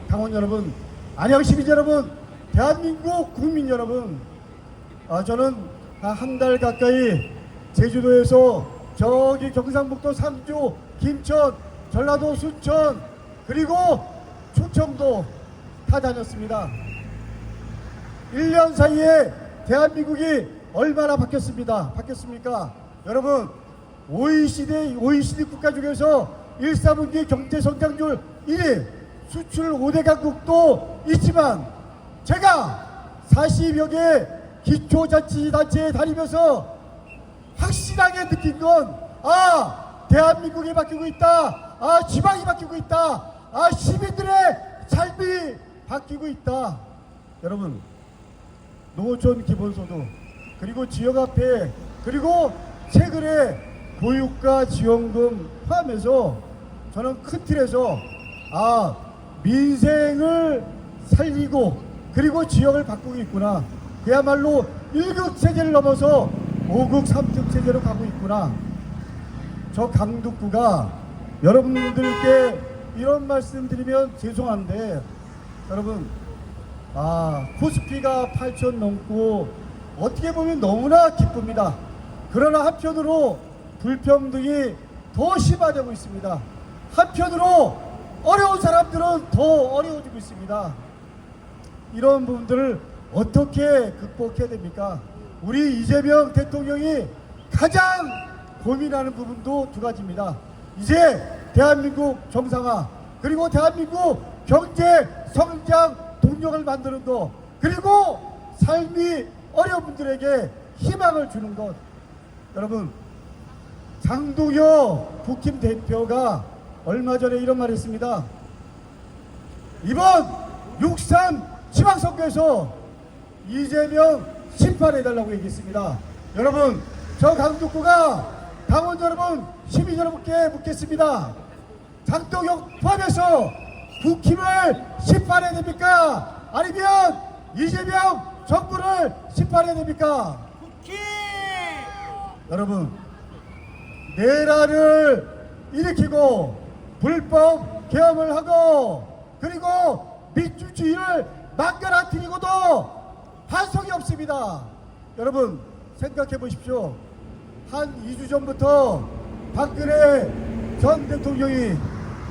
당원 여러분, 안양 시민 여러분, 대한민국 국민 여러분, 저는 한 달 가까이 제주도에서 저기 경상북도 상주, 김천, 전라도 순천, 그리고 충청도 다 다녔습니다. 1년 사이에 대한민국이 얼마나 바뀌었습니까? 여러분, OECD 국가 중에서 1, 4분기 경제성장률 1위, 수출 5대 강국도 있지만 제가 40여 개 기초자치단체에 다니면서 확실하게 느낀 건 대한민국이 바뀌고 있다. 지방이 바뀌고 있다. 시민들의 삶이 바뀌고 있다. 여러분, 농어촌 기본소득, 그리고 지역화폐, 그리고 최근에 교육과 지원금 포함해서 저는 큰 틀에서 민생을 살리고 그리고 지역을 바꾸고 있구나. 그야말로 1급 체제를 넘어서 5급 3급 체제로 가고 있구나. 저 강북구가 여러분들께 이런 말씀 드리면 죄송한데, 여러분, 코스피가 8천 넘고 어떻게 보면 너무나 기쁩니다. 그러나 한편으로 불평등이 더 심화되고 있습니다. 한편으로 어려운 사람들은 더 어려워지고 있습니다. 이런 부분들을 어떻게 극복해야 됩니까? 우리 이재명 대통령이 가장 고민하는 부분도 두 가지입니다. 이제 대한민국 정상화, 그리고 대한민국 경제 성장 동력을 만드는 것, 그리고 삶이 어려운 분들에게 희망을 주는 것. 여러분, 장동혁 국힘 대표가 얼마 전에 이런 말을 했습니다. 이번 6.3 지방선거에서 이재명 심판해달라고 얘기했습니다. 여러분, 저 강북구가 당원 여러분, 시민 여러분께 묻겠습니다. 장동혁 포함해서 국힘을 심판해야 됩니까? 아니면 이재명 정부를 심판해야 됩니까? 국힘! 여러분, 내란을 일으키고 불법 계엄을 하고 그리고 민주주의를 망가뜨리고도 반성이 없습니다. 여러분, 생각해 보십시오. 한 2주 전부터 박근혜 전 대통령이,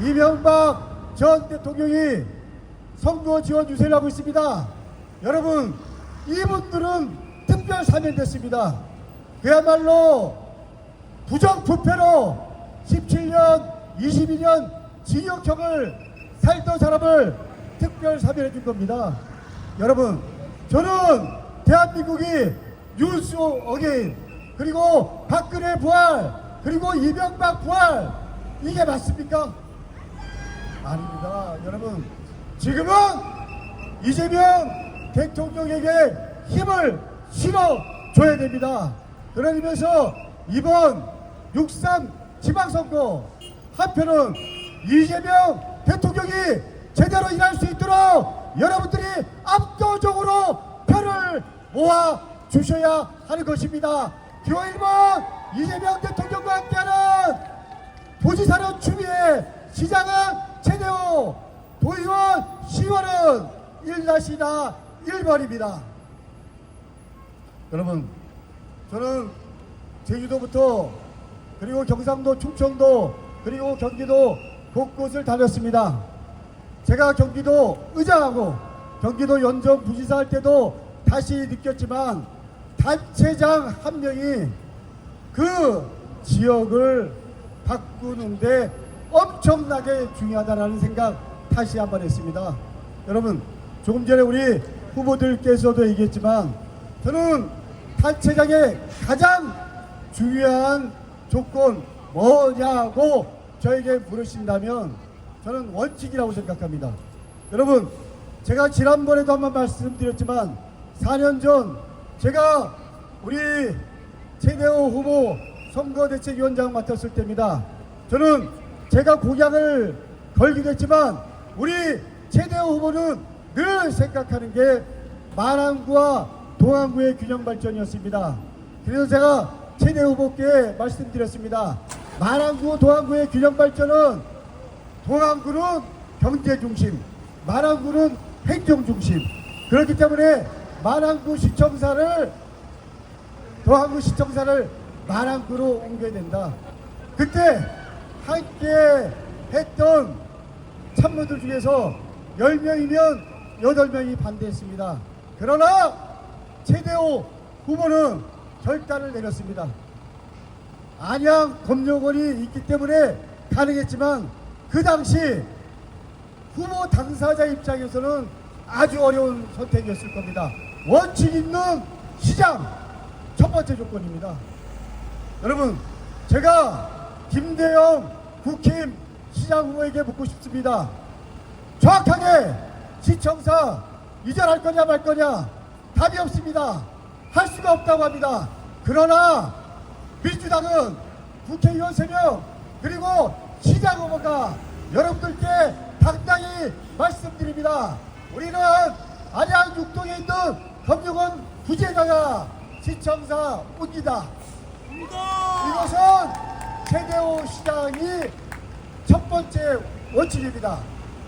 이명박 전 대통령이 선거 지원 유세를 하고 있습니다. 여러분, 이분들은 특별 사면됐습니다. 그야말로 부정부패로 17년, 22년 징역형을 살던 사람을 특별 사면해 준 겁니다. 여러분, 저는 대한민국이 뉴스 어게인, 그리고 박근혜 부활, 그리고 이명박 부활, 이게 맞습니까? 아닙니다. 여러분, 지금은 이재명 대통령에게 힘을 실어줘야 됩니다. 그러면서 이번 6.3 지방선거, 한편은 이재명 대통령이 제대로 일할 수 있도록 여러분들이 압도적으로 표를 모아 주셔야 하는 것입니다. 기호 1번 이재명 대통령과 함께하는 도지사는 추미애, 시장은 최대호, 도의원, 시의원은 1-1번입니다. 여러분, 저는 제주도부터 그리고 경상도, 충청도, 그리고 경기도 곳곳을 다녔습니다. 제가 경기도 의장하고 경기도 연정 부지사 할 때도 다시 느꼈지만, 단체장 한 명이 그 지역을 바꾸는데 엄청나게 중요하다는 생각 다시 한번 했습니다. 여러분, 조금 전에 우리 후보들께서도 얘기했지만, 저는 단체장의 가장 중요한 조건 뭐냐고 저에게 물으신다면 저는 원칙이라고 생각합니다. 여러분, 제가 지난번에도 한번 말씀드렸지만 4년 전 제가 우리 최대호 후보 선거대책위원장 맡았을 때입니다. 저는 제가 공약을 걸기도 했지만 우리 최대호 후보는 늘 생각하는 게 마랑구와 동안구의 균형 발전이었습니다. 그래서 제가 최대호 후보께 말씀드렸습니다. 마랑구 동안구의 균형 발전은 동안구는 경제 중심, 마랑구는 행정 중심. 그렇기 때문에 마랑구 시청사를 동안구 시청사를 마랑구로 옮겨야 된다. 그때 함께 했던 참모들 중에서 10명이면 8명이 반대했습니다. 그러나 최대호 후보는 결단을 내렸습니다. 안양 검역원이 있기 때문에 가능했지만 그 당시 후보 당사자 입장에서는 아주 어려운 선택이었을 겁니다. 원칙 있는 시장 첫 번째 조건입니다. 여러분, 제가 김대영 국힘 시장 후보에게 묻고 싶습니다. 정확하게 시청사 이전할 거냐 말 거냐 답이 없습니다. 할 수가 없다고 합니다. 그러나 민주당은 국회의원 3명 그리고 시장 후보가 여러분들께 당당히 말씀드립니다. 우리는 안양 육동에 있는 검역원 부재자가 시청사 옮기다. 이것은 최대호 시장이 첫 번째 원칙입니다.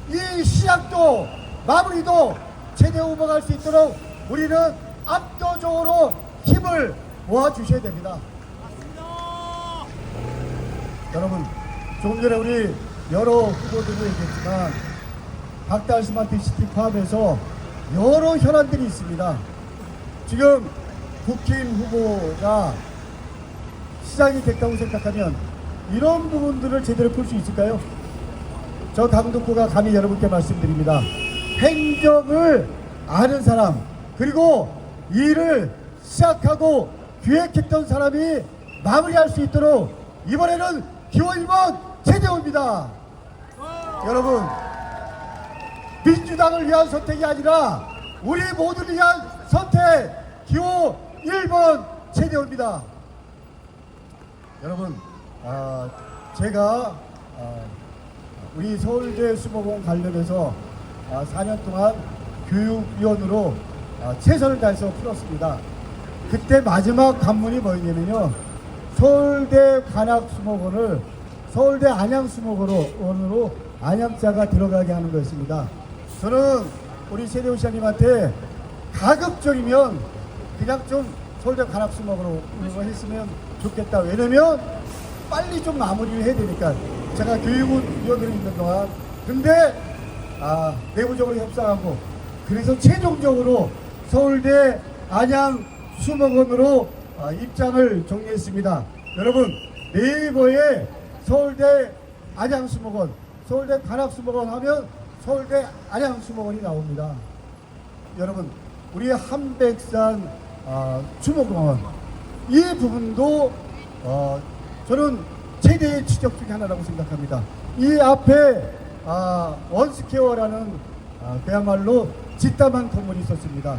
이 시작도 마무리도 최대호 후보가 할 수 있도록 우리는 압도적으로 힘을 모아주셔야 됩니다. 여러분, 조금 전에 우리 여러 후보들이 얘기했지만 박달 스마트 시티 포함해서 여러 현안들이 있습니다. 지금 국힘 후보가 시장이 됐다고 생각하면 이런 부분들을 제대로 풀 수 있을까요? 저 강동구가 감히 여러분께 말씀드립니다. 행정을 아는 사람 그리고 일을 시작하고 기획했던 사람이 마무리할 수 있도록 이번에는 기호 1번 최대호입니다. 여러분, 민주당을 위한 선택이 아니라 우리 모두를 위한 선택 기호 1번 최대호입니다. 여러분, 제가 우리 서울대 수목원 관련해서 4년 동안 교육위원으로 최선을 다해서 풀었습니다. 그때 마지막 관문이 뭐였냐면요, 서울대 관악수목원을 서울대 안양수목원으로 안양자가 들어가게 하는 거였습니다. 저는 우리 최대호 시장님한테 가급적이면 그냥 좀 서울대 관악수목원으로 했으면 좋겠다. 왜냐면 빨리 좀 마무리를 해야 되니까. 제가 교육위원으로 있는 동안 근데 내부적으로 협상하고 그래서 최종적으로 서울대 안양수목원으로 입장을 정리했습니다. 여러분, 네이버에 서울대 안양수목원, 서울대 관악수목원 하면 서울대 안양수목원이 나옵니다. 여러분, 우리 한백산 수목원 이 부분도 저는 최대의 지적 중에 하나라고 생각합니다. 이 앞에 원스퀘어라는 그야말로 짓담한 건물이 있었습니다.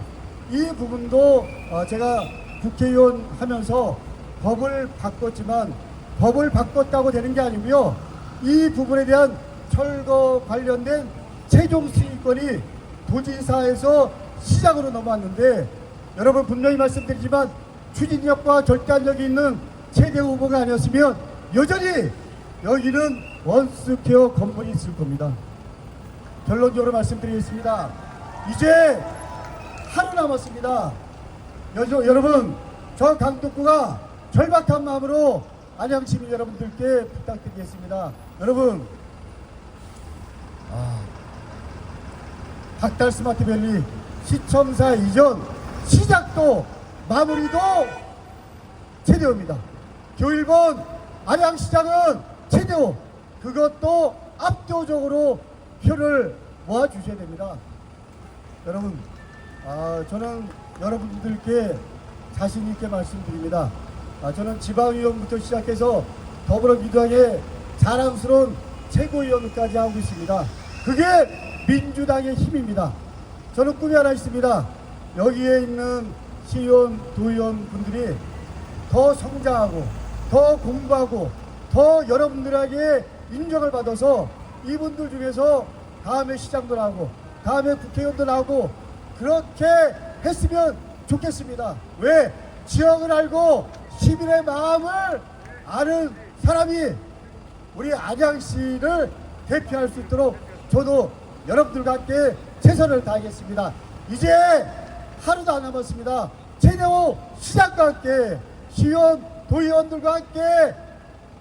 이 부분도 제가 국회의원 하면서 법을 바꿨지만 법을 바꿨다고 되는 게 아니고요. 이 부분에 대한 철거 관련된 최종 수익권이 도지사에서 시장으로 넘어왔는데 여러분 분명히 말씀드리지만 추진력과 결단력이 있는 최대호 후보가 아니었으면 여전히 여기는 원스퀘어 건물이 있을 겁니다. 결론적으로 말씀드리겠습니다. 이제 하루 남았습니다. 여러분, 저 강동구가 절박한 마음으로 안양 시민 여러분들께 부탁드리겠습니다. 여러분, 박달 스마트밸리 시청사 이전 시작도 마무리도 최대호입니다. 교일본 안양시장은 최대호, 그것도 압도적으로 표를 모아주셔야 됩니다. 여러분, 저는 여러분들께 자신있게 말씀드립니다. 저는 지방위원부터 시작해서 더불어민주당의 자랑스러운 최고위원까지 하고 있습니다. 그게 민주당의 힘입니다. 저는 꿈이 하나 있습니다. 여기에 있는 시의원, 도의원 분들이 더 성장하고 더 공부하고 더 여러분들에게 인정을 받아서 이분들 중에서 다음에 시장도 나오고 다음에 국회의원도 나오고 그렇게 했으면 좋겠습니다. 왜? 지역을 알고 시민의 마음을 아는 사람이 우리 안양시를 대표할 수 있도록 저도 여러분들과 함께 최선을 다하겠습니다. 이제 하루도 안 남았습니다. 최대호 시장과 함께 시의원, 도의원들과 함께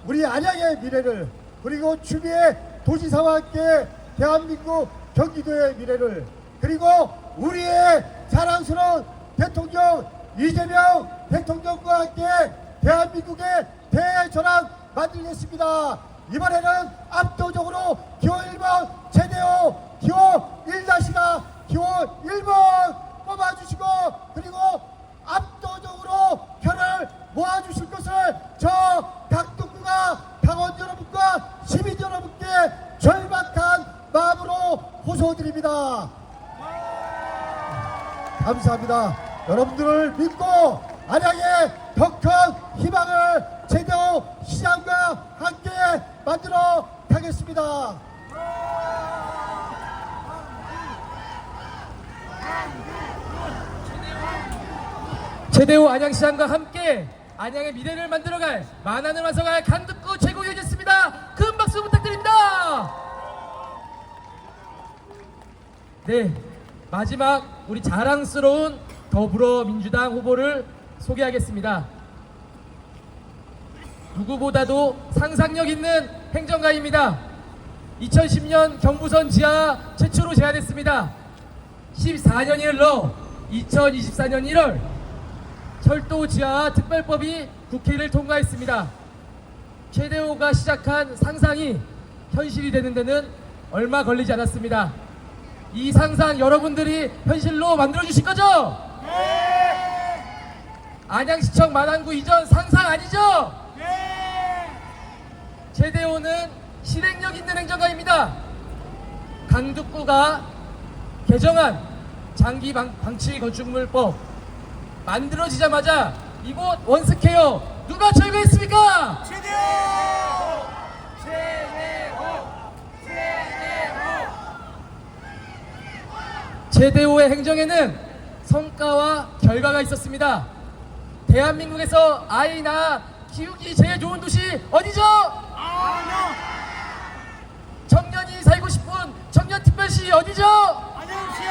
우리 안양의 미래를 그리고 추미애 도지사와 함께 대한민국 경기도의 미래를 그리고 우리의 자랑스러운 대통령 이재명 대통령과 함께 대한민국의 대전환 만들겠습니다. 이번에는 압도적으로 기호 1번 최대호 기호 1-가 기호 1번 뽑아주시고 그리고 압도적으로 표를 모아주실 것을 저 강동구가 당원 여러분과 시민 여러분께 절박한 마음으로 호소드립니다. 감사합니다. 여러분들을 믿고 안양의 더 큰 희망을 최대호 시장과 함께 만들어 가겠습니다. 최대호 안양시장과 함께 안양의 미래를 만들어갈 만안을 완성할 강덕구 최고위원이었습니다. 큰 박수 부탁드립니다. 네, 마지막 우리 자랑스러운 더불어민주당 후보를 소개하겠습니다. 누구보다도 상상력 있는 행정가입니다. 2010년 경부선 지하 최초로 제안했습니다. 14년이 흘러 2024년 1월 철도 지하 특별법이 국회를 통과했습니다. 최대호가 시작한 상상이 현실이 되는 데는 얼마 걸리지 않았습니다. 이 상상 여러분들이 현실로 만들어주실 거죠? 네! 안양시청 만안구 이전 상상 아니죠? 네! 최대호는 실행력 있는 행정가입니다. 강북구가 개정한 장기 방치 건축물법 만들어지자마자 이곳 원스케어 누가 철거했습니까? 최대호! 최대호의 행정에는 성과와 결과가 있었습니다. 대한민국에서 아이 낳아 키우기 제일 좋은 도시 어디죠? 안양! 청년이 살고 싶은 청년특별시 어디죠? 안양시!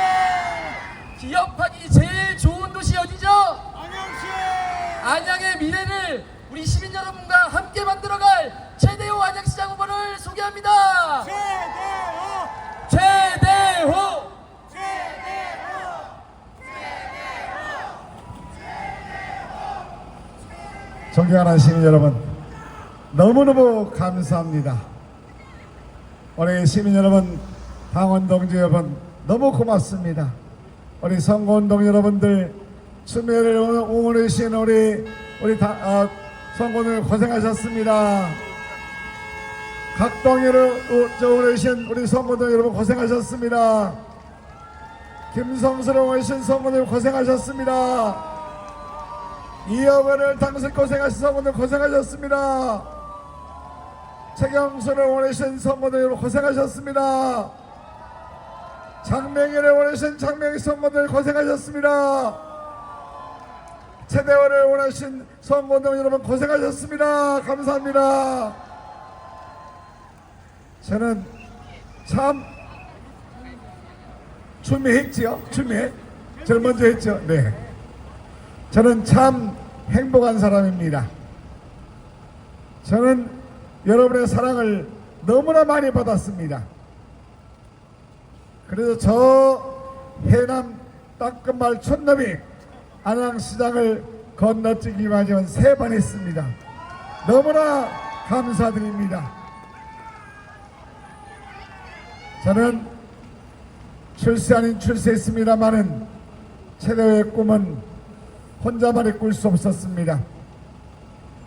기업하기 제일 좋은 도시 어디죠? 안양시! 안양의 미래를 우리 시민 여러분과 함께 만들어갈 최대호 안양시장 후보를 소개합니다. 최대호! 존경하는 시민 여러분, 너무너무 감사합니다. 우리 시민 여러분, 당원 동지 여러분, 너무 고맙습니다. 우리 선거운동 여러분들, 추미애를 응원해 주신 우리 선거운동 고생하셨습니다. 각동이를 응원해 주신 우리 선거운동 여러분 고생하셨습니다. 김성수를 응원해 주신 선거운동 고생하셨습니다. 이여건을 당선 고생하신 선거운동 고생하셨습니다. 최경수를 원하신 선거운동 여러분 고생하셨습니다. 장명희를 원하신 장명희 선거운동 고생하셨습니다. 최대호를 원하신 선거운동 여러분 고생하셨습니다. 감사합니다. 저는 참 추미했지요. 추미애 저는 먼저 했죠. 네. 저는 참 행복한 사람입니다. 저는 여러분의 사랑을 너무나 많이 받았습니다. 그래서 저 해남 땅끝마을 촌놈이 안양시장을 건너뛰기 마지막 3번 했습니다. 너무나 감사드립니다. 저는 출세 아닌 출세했습니다마는 최대호의 꿈은 혼자만이 꿀 수 없었습니다.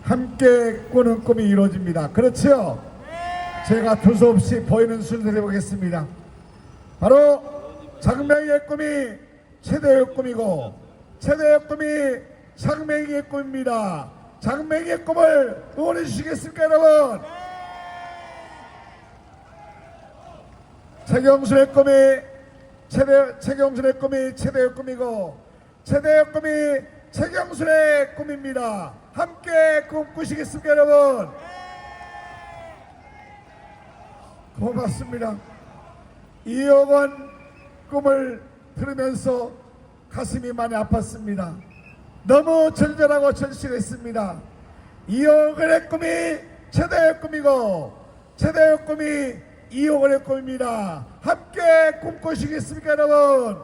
함께 꾸는 꿈이 이루어집니다. 그렇죠? 제가 두서없이 보이는 순서를 해보겠습니다. 바로 장명희의 꿈이 최대호의 꿈이고 최대호의 꿈이 장명희의 꿈입니다. 장명희의 꿈을 응원해 주시겠습니까 여러분? 최경순의 꿈이 최경순의 꿈이 최대호의 꿈이고 최대호의 꿈이 최경순의 꿈입니다. 함께 꿈꾸시겠습니까 여러분? 고맙습니다. 2억 원 꿈을 들으면서 가슴이 많이 아팠습니다. 너무 절절하고 절실했습니다. 2억 원의 꿈이 최대의 꿈이고 최대의 꿈이 2억 원의 꿈입니다. 함께 꿈꾸시겠습니까, 여러분?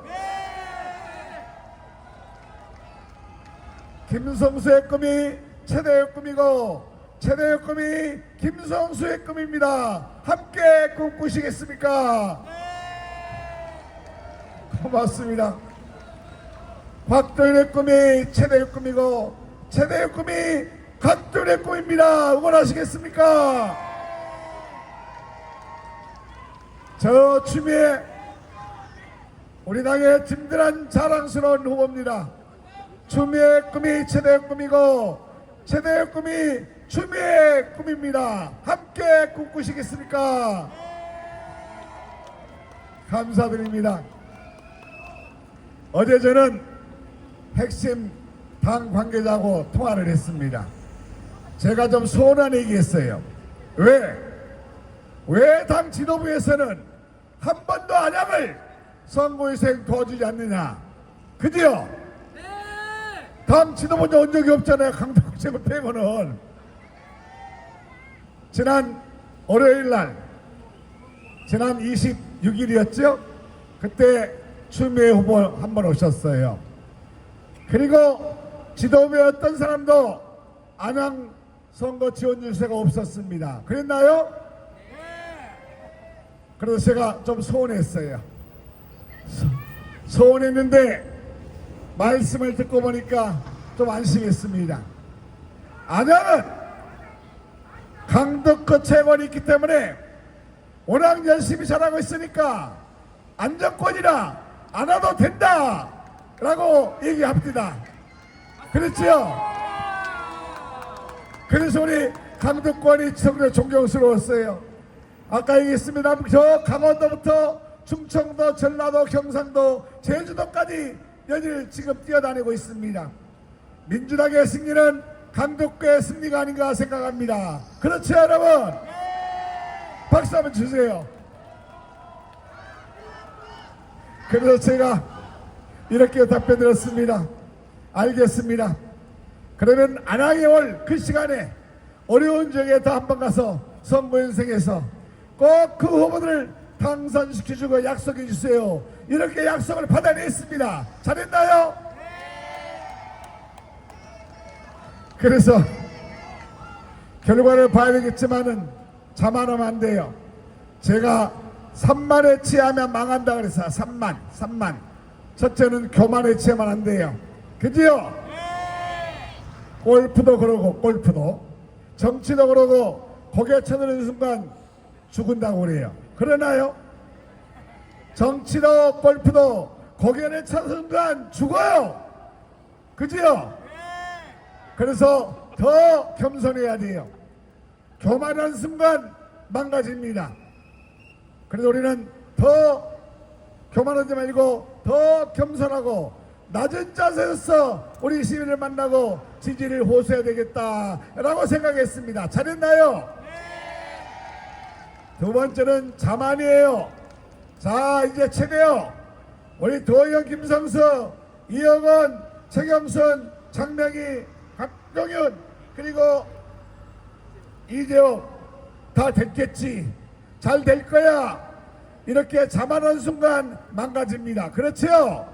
김성수의 꿈이 최대의 꿈이고 최대의 꿈이 김성수의 꿈입니다. 함께 꿈꾸시겠습니까? 고맙습니다. 곽도일의 꿈이 최대의 꿈이고 최대의 꿈이 곽도일의 꿈입니다. 응원하시겠습니까? 저 추미애 우리 당의 든든한 자랑스러운 후보입니다. 추미애의 꿈이 최대의 꿈이고 최대의 꿈이 추미애의 꿈입니다. 함께 꿈꾸시겠습니까? 감사드립니다. 어제 저는 핵심 당 관계자하고 통화를 했습니다. 제가 좀 소원한 얘기했어요. 왜 당 지도부에서는 한 번도 안양을 선거유세 도와주지 않느냐? 그지요? 당 지도부도 온 적이 없잖아요. 강동구청을 빼고는. 지난 월요일날 지난 26일이었죠? 그때 추미애 후보 한 번 오셨어요. 그리고 지도부에 어떤 사람도 안양 선거 지원 유세가 없었습니다. 그랬나요? 그래서 제가 좀 서운했어요. 서운했는데 말씀을 듣고 보니까 좀 안심했습니다. 안양은 강덕구 채권이 있기 때문에 워낙 열심히 잘하고 있으니까 안정권이라 안 와도 된다 라고 얘기합니다. 그렇지요? 그래서 우리 강덕권이 정말 존경스러웠어요. 아까 얘기했습니다. 저 강원도부터 충청도, 전라도, 경상도, 제주도까지 연일 지금 뛰어다니고 있습니다. 민주당의 승리는 강덕구의 승리가 아닌가 생각합니다. 그렇죠, 여러분? 박수 한번 주세요. 그래서 제가 이렇게 답변 드렸습니다. 알겠습니다. 그러면 안양에 올 그 시간에 어려운 지역에 다 한번 가서 선거연생에서 꼭 그 후보들을 당선시켜주고 약속해 주세요. 이렇게 약속을 받아냈습니다. 잘했나요? 그래서 결과를 봐야 되겠지만은 자만하면 안 돼요. 제가 3만에 취하면 망한다 그래서 3만. 첫째는 교만에 취하면 안 돼요. 그지요? 골프도 그러고 골프도 정치도 그러고 고개 쳐드는 순간 죽은다고 그래요. 그러나요? 정치도 골프도 고개를 쳐는 순간 죽어요. 그지요? 그래서 더 겸손해야 돼요. 교만한 순간 망가집니다. 그래서 우리는 더 교만하지 말고 더 겸손하고 낮은 자세에서 우리 시민을 만나고 지지를 호소해야 되겠다라고 생각했습니다. 잘했나요? 두 번째는 자만이에요. 자, 이제 최대요. 우리 도의원 김성수, 이영원, 최경순, 장명희, 박정윤 그리고 이재용 다 됐겠지. 잘 될 거야. 이렇게 자만한 순간 망가집니다. 그렇죠?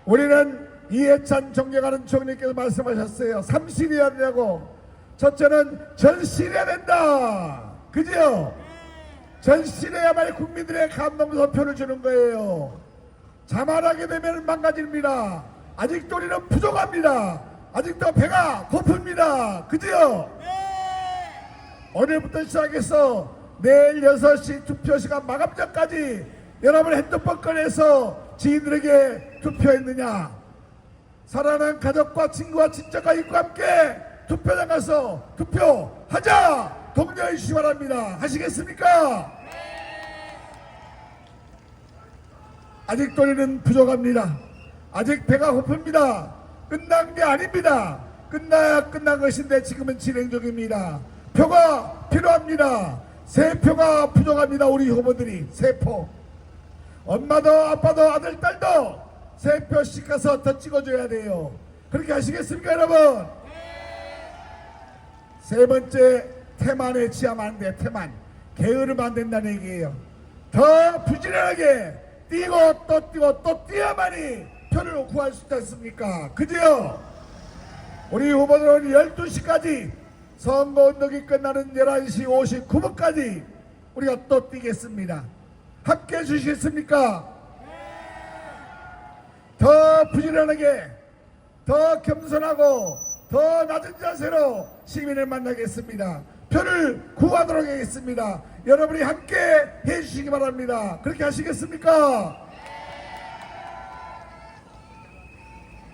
우리는 이해찬 존경하는 총리께서 말씀하셨어요. 30이어야 되고 첫째는 절실해야 된다. 그죠? 절실해야만 국민들의 감동과 표를 주는 거예요. 자만하게 되면 망가집니다. 아직도 우리는 부족합니다. 아직도 배가 고픕니다. 그죠? 오늘부터 시작해서 내일 6시 투표 시간 마감 전까지 여러분 핸드폰 꺼내서 지인들에게 투표했느냐? 사랑하는 가족과 친구와 친척과 이웃과 함께 투표장 가서 투표하자! 독려해 주시기 바랍니다. 하시겠습니까? 아직도 우리는 부족합니다. 아직 배가 고픕니다. 끝난 게 아닙니다. 끝나야 끝난 것인데 지금은 진행 중입니다. 표가 필요합니다. 세 표가 부족합니다. 우리 후보들이 세 표. 엄마도 아빠도 아들 딸도 세 표씩 가서 더 찍어줘야 돼요. 그렇게 하시겠습니까 여러분? 세 번째, 태만에 취하면 안 돼. 태만. 게으르면 안 된다는 얘기예요. 더 부지런하게 뛰고 또 뛰고 또 뛰어야만이 표를 구할 수 있지 않습니까? 그죠? 우리 후보들은 12시까지 선거운동이 끝나는 11시 59분까지 우리가 또 뛰겠습니다. 함께 해주시겠습니까? 더 부지런하게, 더 겸손하고 더 낮은 자세로 시민을 만나겠습니다. 표를 구하도록 하겠습니다. 여러분이 함께 해주시기 바랍니다. 그렇게 하시겠습니까?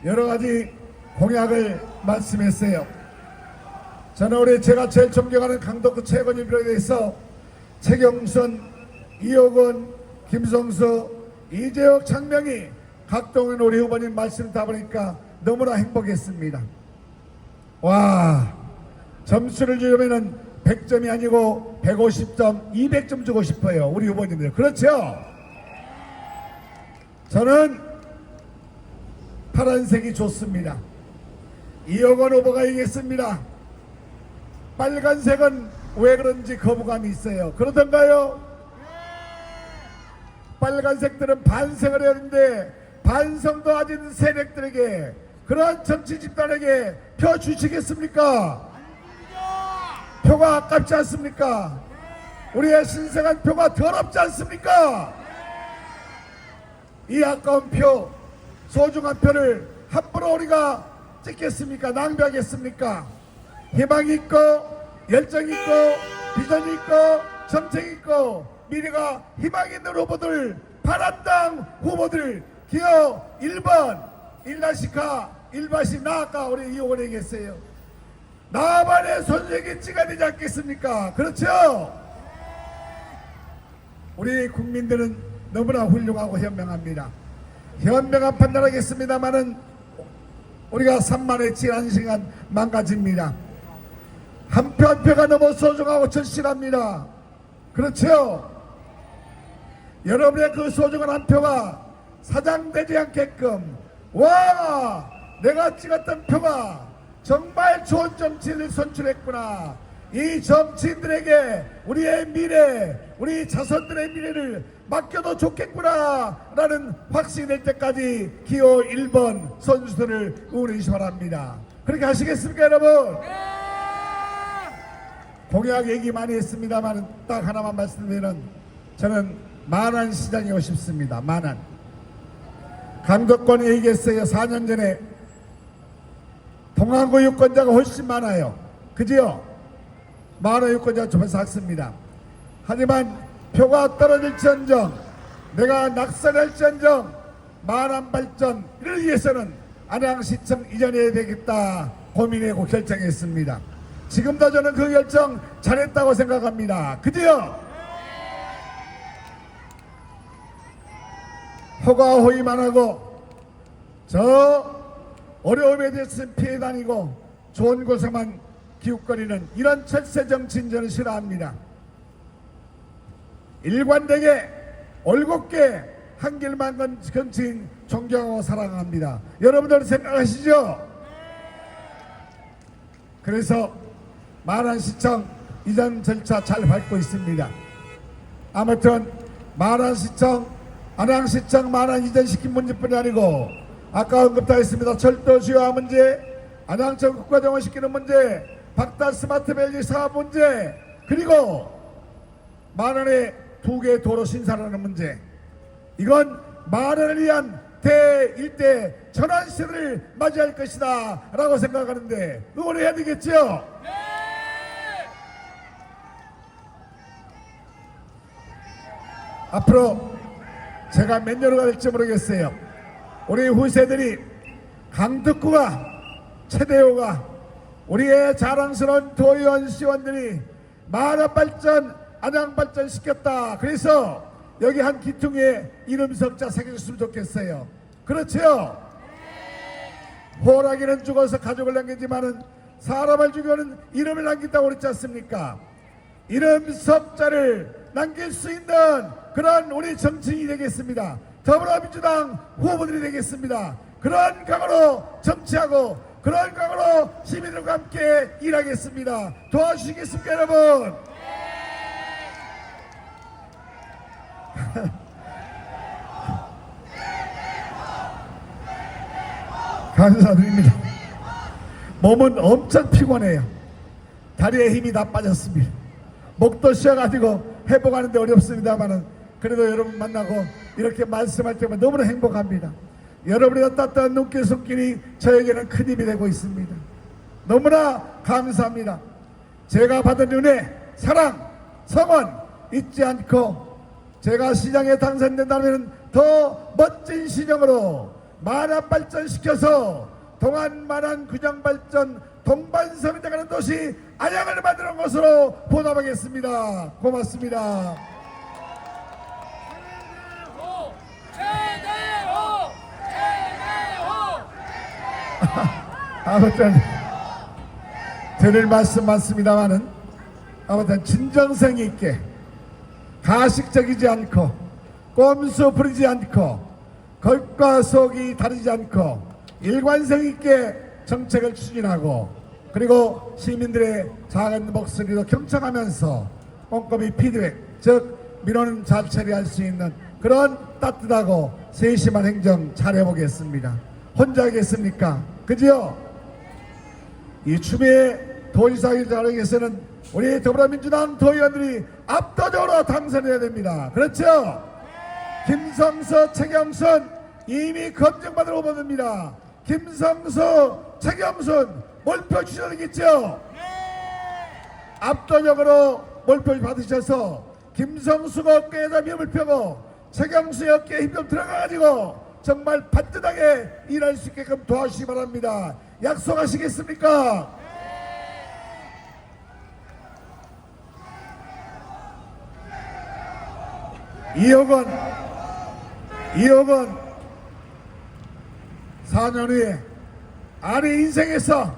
여러가지 공약을 말씀했어요. 저는 우리 제가 제일 존경하는 강덕구 최고위원에 대해서 최경선, 이호건, 김성수, 이재혁, 장명희, 각동은 우리 후보님 말씀 다 보니까 너무나 행복했습니다. 와, 점수를 주려면은 100점이 아니고 150점, 200점 주고 싶어요. 우리 후보님들. 그렇죠? 저는 파란색이 좋습니다. 이호건 후보가 이겼습니다. 빨간색은 왜 그런지 거부감이 있어요. 그러던가요? 빨간색들은 반성을 해야 하는데 반성도 아닌 세력들에게, 그런 정치 집단에게 표 주시겠습니까? 표가 아깝지 않습니까? 우리의 신성한 표가 더럽지 않습니까? 이 아까운 표, 소중한 표를 함부로 우리가 찍겠습니까? 낭비하겠습니까? 희망이 있고 열정이 있고 비전이 있고 정책이 있고 미래가 희망 있는 후보들, 바람당 후보들, 기호 1번 일라시카 일바시 나아까 우리 이호건에 계세요. 나만의 손색이 찍어야 되지 않겠습니까? 그렇죠? 우리 국민들은 너무나 훌륭하고 현명합니다. 현명한 판단하겠습니다만은 우리가 산만의 지난 시간 망가집니다. 한 표 한 표가 너무 소중하고 절실합니다. 그렇죠? 여러분의 그 소중한 한 표가 사장되지 않게끔, 와, 내가 찍었던 표가 정말 좋은 정치인을 선출했구나, 이 정치인들에게 우리의 미래, 우리 자손들의 미래를 맡겨도 좋겠구나 라는 확신이 될 때까지 기호 1번 선수들을 응원해 주시기 바랍니다. 그렇게 하시겠습니까 여러분? 공약 얘기 많이 했습니다만 딱 하나만 말씀드리면, 저는 만안시장이고 싶습니다. 만안. 강덕권이 얘기했어요. 4년 전에 동안구 유권자가 훨씬 많아요. 그지요? 만원 유권자가 좀 작습니다. 하지만 표가 떨어질지언정, 내가 낙선할지언정 만안 발전을 위해서는 안양시청 이전해야 되겠다 고민하고 결정했습니다. 지금도 저는 그 결정 잘했다고 생각합니다. 그지요? 호가호위만 하고 저 어려움에 대해서 피해 다니고 좋은 곳에만 기웃거리는 이런 철새 정치인 저는 싫어합니다. 일관되게 올곧게 한 길만 건 정치인 존경하고 사랑합니다. 여러분들 생각하시죠? 그래서 만안시청 이전 절차 잘 밟고 있습니다. 아무튼 만안시청, 안양시청 만안 이전시킨 문제뿐이 아니고 아까 언급도 했습니다. 철도 주요화 문제, 안양청 국가정원시키는 문제, 박다 스마트밸리 사업 문제, 그리고 만안의 2개 도로 신설하는 문제, 이건 만안을 위한 대일대 전환시대를 맞이할 것이다 라고 생각하는데 응원해야 되겠죠? 앞으로 제가 몇 년을 갈지 모르겠어요. 우리 후세들이 강덕구가, 최대호가, 우리의 자랑스러운 도의원 시원들이 만안 발전, 안양 발전 시켰다. 그래서 여기 한 기퉁에 이름 석자 새겨줬으면 좋겠어요. 그렇죠? 호랑이는 죽어서 가족을 남기지만은 사람을 죽여는 이름을 남긴다고 그랬지 않습니까? 이름 석자를 남길 수 있는 그런 우리 정치인이 되겠습니다. 더불어민주당 후보들이 되겠습니다. 그런 각오로 정치하고 그런 각오로 시민들과 함께 일하겠습니다. 도와주시겠습니까, 여러분? 감사드립니다. 몸은 엄청 피곤해요. 다리에 힘이 다 빠졌습니다. 목도 쉬어가지고 회복하는데 어렵습니다만은 그래도 여러분 만나고 이렇게 말씀할 때마다 너무나 행복합니다. 여러분의 따뜻한 눈길 손길이 저에게는 큰 힘이 되고 있습니다. 너무나 감사합니다. 제가 받은 은혜, 사랑, 성원 잊지 않고 제가 시장에 당선된다면 더 멋진 시정으로 만화 발전시켜서 동안만한 균형발전 동반섬이 되가는 도시 안양을 만드는 것으로 보답하겠습니다. 고맙습니다. 아무튼 드릴 말씀 많습니다만은 아무튼 진정성 있게 가식적이지 않고 꼼수 부리지 않고 겉과 속이 다르지 않고 일관성 있게 정책을 추진하고 그리고 시민들의 작은 목소리도 경청하면서 꼼꼼히 피드백 즉 민원은 잘 처리할 수 있는 그런 따뜻하고 세심한 행정 잘해보겠습니다. 혼자 하겠습니까? 그지요? 이 추미애 도지사를 잘하기 위해서는 우리 더불어민주당 도의원들이 압도적으로 당선해야 됩니다. 그렇죠? 김성서, 최경순 이미 검증받으러 오버됩니다. 김성수, 최경순 몰표 주셔야겠죠? 압도적으로 몰표 받으셔서 김성수가 어깨에다 미움을 펴고 최경수의 어깨에 힘 좀 들어가가지고 정말 반듯하게 일할 수 있게끔 도와주시기 바랍니다. 약속하시겠습니까? 이억 원 4년 후에 아내 인생에서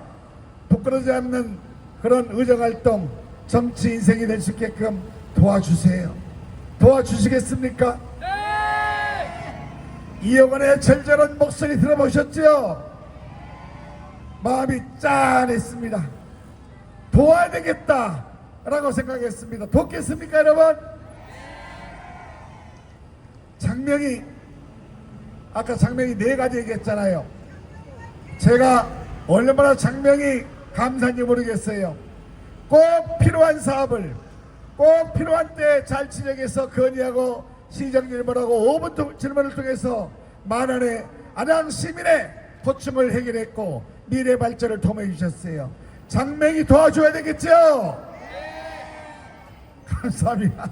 부끄러지 않는 그런 의정활동 정치 인생이 될 수 있게끔 도와주세요. 도와주시겠습니까? 이억 원의 절절한 목소리 들어보셨죠? 마음이 짠했습니다. 도와야 되겠다 라고 생각했습니다. 돕겠습니까 여러분? 장명이 아까 장명이 4가지 얘기했잖아요. 제가 얼마나 장명이 감사한지 모르겠어요. 꼭 필요한 사업을 꼭 필요한 때 잘 진행해서 건의하고 시정 질문하고 5분 질문을 통해서 만원의 안양 시민의 고충을 해결했고 미래 발전을 도모해 주셨어요. 장명이 도와줘야 되겠죠? 감사합니다.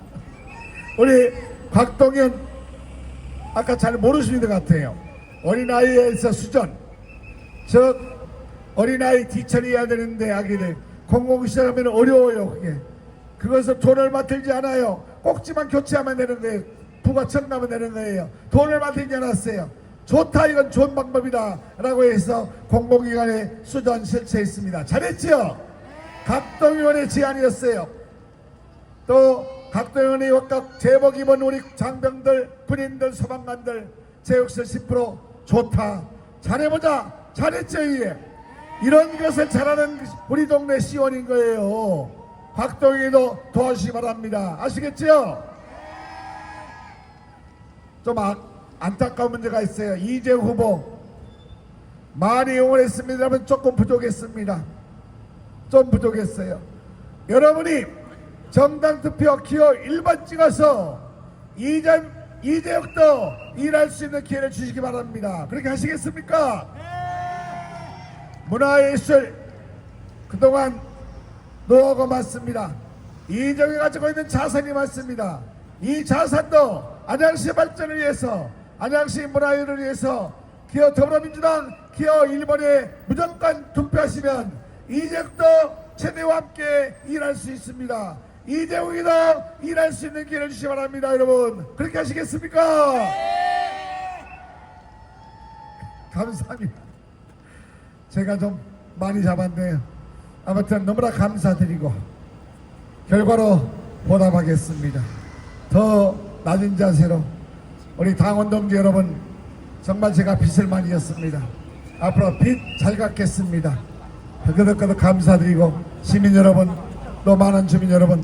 우리 곽동현 아까 잘 모르시는 것 같아요. 어린아이에서 수전 즉 어린아이 뒤처리해야 되는데 아기들 공공시설하면 어려워요. 그것을 돈 얼마 들지 않아요. 꼭지만 교체하면 되는 거예요. 부가청 나면 되는 거예요. 돈 얼마 들지 않았어요. 좋다 이건 좋은 방법이다 라고 해서 공공기관에 수전 설치했습니다. 잘했죠? 각동의원의 제안이었어요. 또 각동의원이 각각 제복 입은 우리 장병들 군인들 소방관들 제육세 10% 좋다 잘해보자 잘했죠. 이게 이런 것을 잘하는 우리 동네 시원인 거예요. 곽동희도 도와주시기 바랍니다. 아시겠죠? 좀 안타까운 문제가 있어요. 이재용 후보 많이 응원했습니다만 조금 부족했습니다. 좀 부족했어요. 여러분이 정당 투표 기호 1번 찍어서 이재용도 일할 수 있는 기회를 주시기 바랍니다. 그렇게 하시겠습니까? 문화예술 그동안 노하우가 많습니다. 이재용이 가지고 있는 자산이 많습니다. 이 자산도 안양시 발전을 위해서 안양시 문화예술을 위해서 기호 더불어민주당 기호 1번에 무조건 투표하시면 이재용도 최대와 함께 일할 수 있습니다. 이재용이도 일할 수 있는 기회를 주시기 바랍니다. 여러분 그렇게 하시겠습니까? 감사합니다. 제가 좀 많이 잡았네요. 아무튼 너무나 감사드리고 결과로 보답하겠습니다. 더 낮은 자세로 우리 당원 동지 여러분, 정말 제가 빚을 많이 졌습니다. 앞으로 빚 잘 갚겠습니다. 그덕그덕 감사드리고, 시민 여러분 또 많은 주민 여러분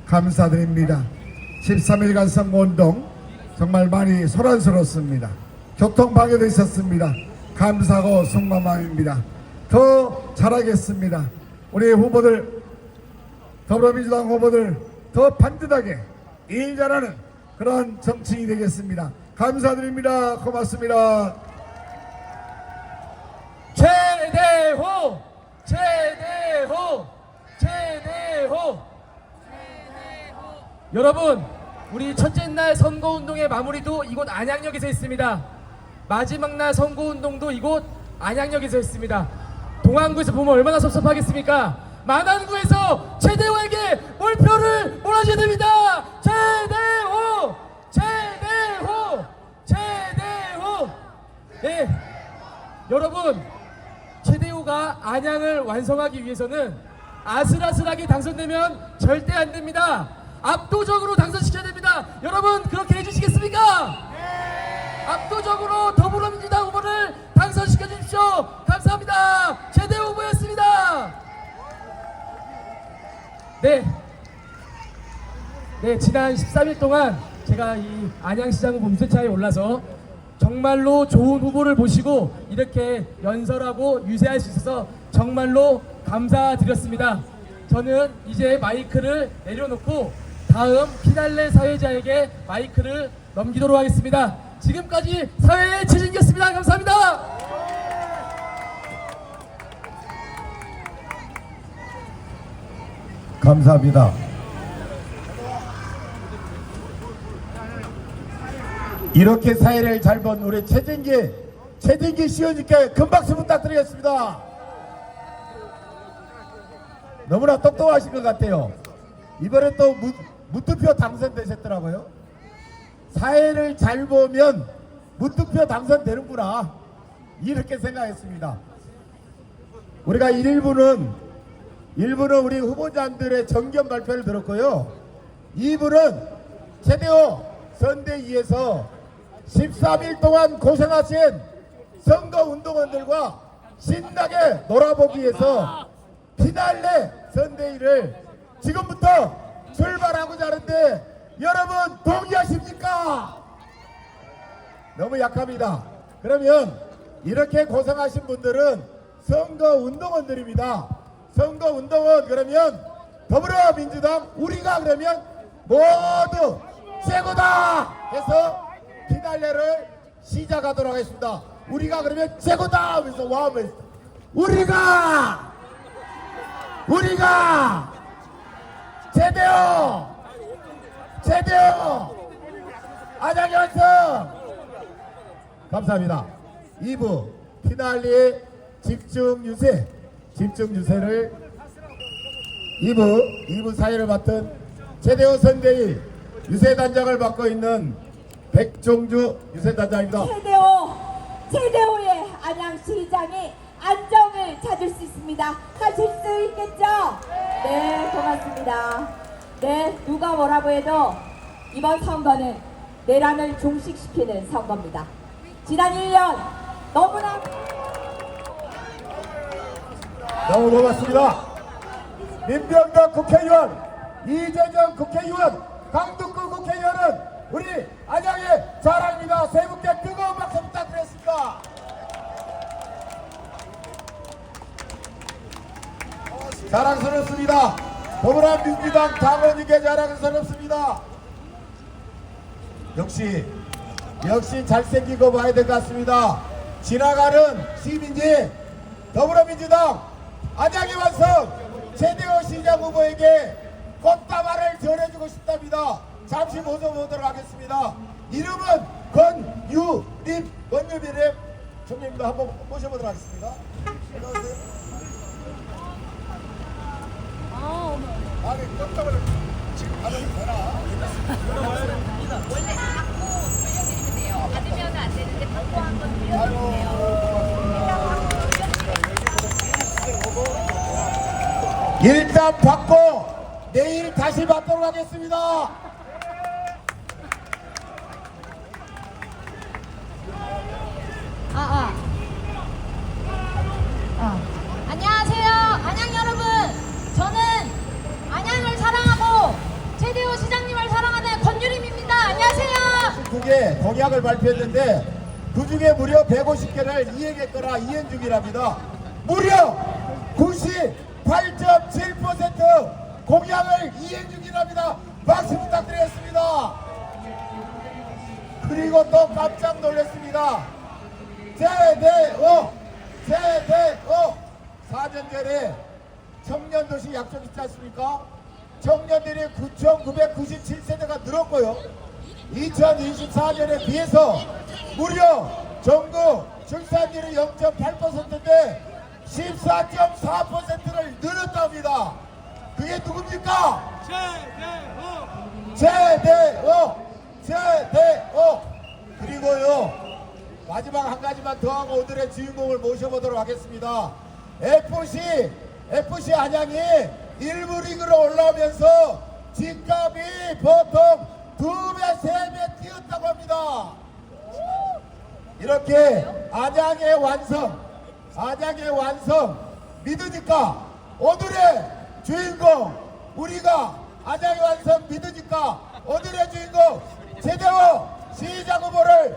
감사드립니다. 13일간 선거운동 정말 많이 소란스럽습니다. 교통 방해도 있었습니다. 감사하고 속마음 마음입니다. 더 잘하겠습니다. 우리 후보들, 더불어민주당 후보들 더 반듯하게 일 잘하는 그런 정치인이 되겠습니다. 감사드립니다. 고맙습니다. 최대호! 최대호! 최대호! 여러분, 우리 첫째 날 선거운동의 마무리도 이곳 안양역에서 했습니다. 마지막 날 선거운동도 이곳 안양역에서 했습니다. 동안구에서 보면 얼마나 섭섭하겠습니까? 만안구에서 최대호에게 몰표를 몰아줘야 됩니다. 최대호! 최대호! 최대호! 네, 여러분, 최대호가 안양을 완성하기 위해서는 아슬아슬하게 당선되면 절대 안 됩니다. 압도적으로 당선시켜야 됩니다. 여러분, 그렇게 해주시겠습니까? 압도적으로 더불어민주당 후보를 당선시켜 주십시오. 감사합니다. 최대호 후보였습니다. 네, 지난 13일 동안 제가 이 안양시장 후보 유세차에 올라서 정말로 좋은 후보를 모시고 이렇게 연설하고 유세할 수 있어서 정말로 감사드렸습니다. 저는 이제 마이크를 내려놓고 다음 피날레 사회자에게 마이크를 넘기도록 하겠습니다. 지금까지 사회의 최진기였습니다. 감사합니다. 감사합니다. 이렇게 사회를 잘 본 우리 최진기 시의원님께 큰 박수 부탁드리겠습니다. 너무나 똑똑하신 것 같아요. 이번에 또 무투표 당선되셨더라고요. 사회를 잘 보면 무투표 당선되는구나, 이렇게 생각했습니다. 우리가 1부는 우리 후보자들의 정견 발표를 들었고요. 2부는 최대호 선대위에서 13일 동안 고생하신 선거운동원들과 신나게 놀아보기 위해서 피날레 선대위를 지금부터 출발하고자 하는데, 여러분 동의하십니까? 너무 약합니다. 그러면 이렇게 고생하신 분들은 선거운동원들입니다. 선거운동원, 그러면 더불어민주당 우리가 그러면 모두 최고다 해서 피날레를 시작하도록 하겠습니다. 우리가 그러면 최고다 하면서 와하면서 우리가 최대호 안양연성. 감사합니다. 2부 피날레 집중 유세를 2부 사회를 맡은 최대호 선대위 유세단장을 맡고 있는 백종주 유세단장입니다. 최대호의 안양시장이 안정을 찾을 수 있습니다. 하실 수 있겠죠? 네, 고맙습니다. 네, 누가 뭐라고 해도 이번 선거는 내란을 종식시키는 선거입니다. 지난 1년 너무나 너무 고맙습니다. 민병덕 국회의원, 이재정 국회의원, 강두구 국회의원은 우리 안양의 자랑입니다. 세 분께 뜨거운 박수 부탁드리겠습니다. 자랑스럽습니다. 더불어민주당 당원에게 자랑스럽습니다. 역시 잘생기고 봐야 될 것 같습니다. 지나가는 시민이 더불어민주당 안양의 완성 최대호 시장 후보에게 꽃다발을 전해주고 싶답니다. 잠시 모셔보도록 하겠습니다. 이름은 권유빈 총리입니다. 한번 모셔보도록 하겠습니다. 안녕하세요. 아니 꽃다발을 지금 받아도 되나? 원래 받고 돌려드리면 돼요. 받으면 안 되는데 받고 한번 돌려드리면 돼요. 일단 받고 내일 다시 뵙도록 하겠습니다. 안녕하세요. 안양 여러분. 저는 안양을 사랑하고 최대호 시장님을 사랑하는 권유림입니다. 안녕하세요. 9개 공약을 발표했는데 그 중에 무려 150개를 이행했거나 이행 중이랍니다. 무려 98.7% 공약을 이행 중이랍니다. 박수 부탁드리겠습니다. 그리고 또 깜짝 놀랐습니다. 제대호 4년 전에 청년도시 약속 있지 않습니까? 청년들이 9,997세대가 늘었고요. 2024년에 비해서 무려 전국 출산율이 0.8%인데 14.4%를 늘었답니다. 그게 누굽니까? 제대호. 그리고요, 마지막 한 가지만 더 하고 오늘의 주인공을 모셔보도록 하겠습니다. FC 안양이 1부 리그로 올라오면서 집값이 보통 2배, 3배 뛰었다고 합니다. 이렇게 안양의 완성 믿으니까 오늘의 주인공, 우리가 안양의 완성 믿으니까 오늘의 주인공 제대호 시장 후보를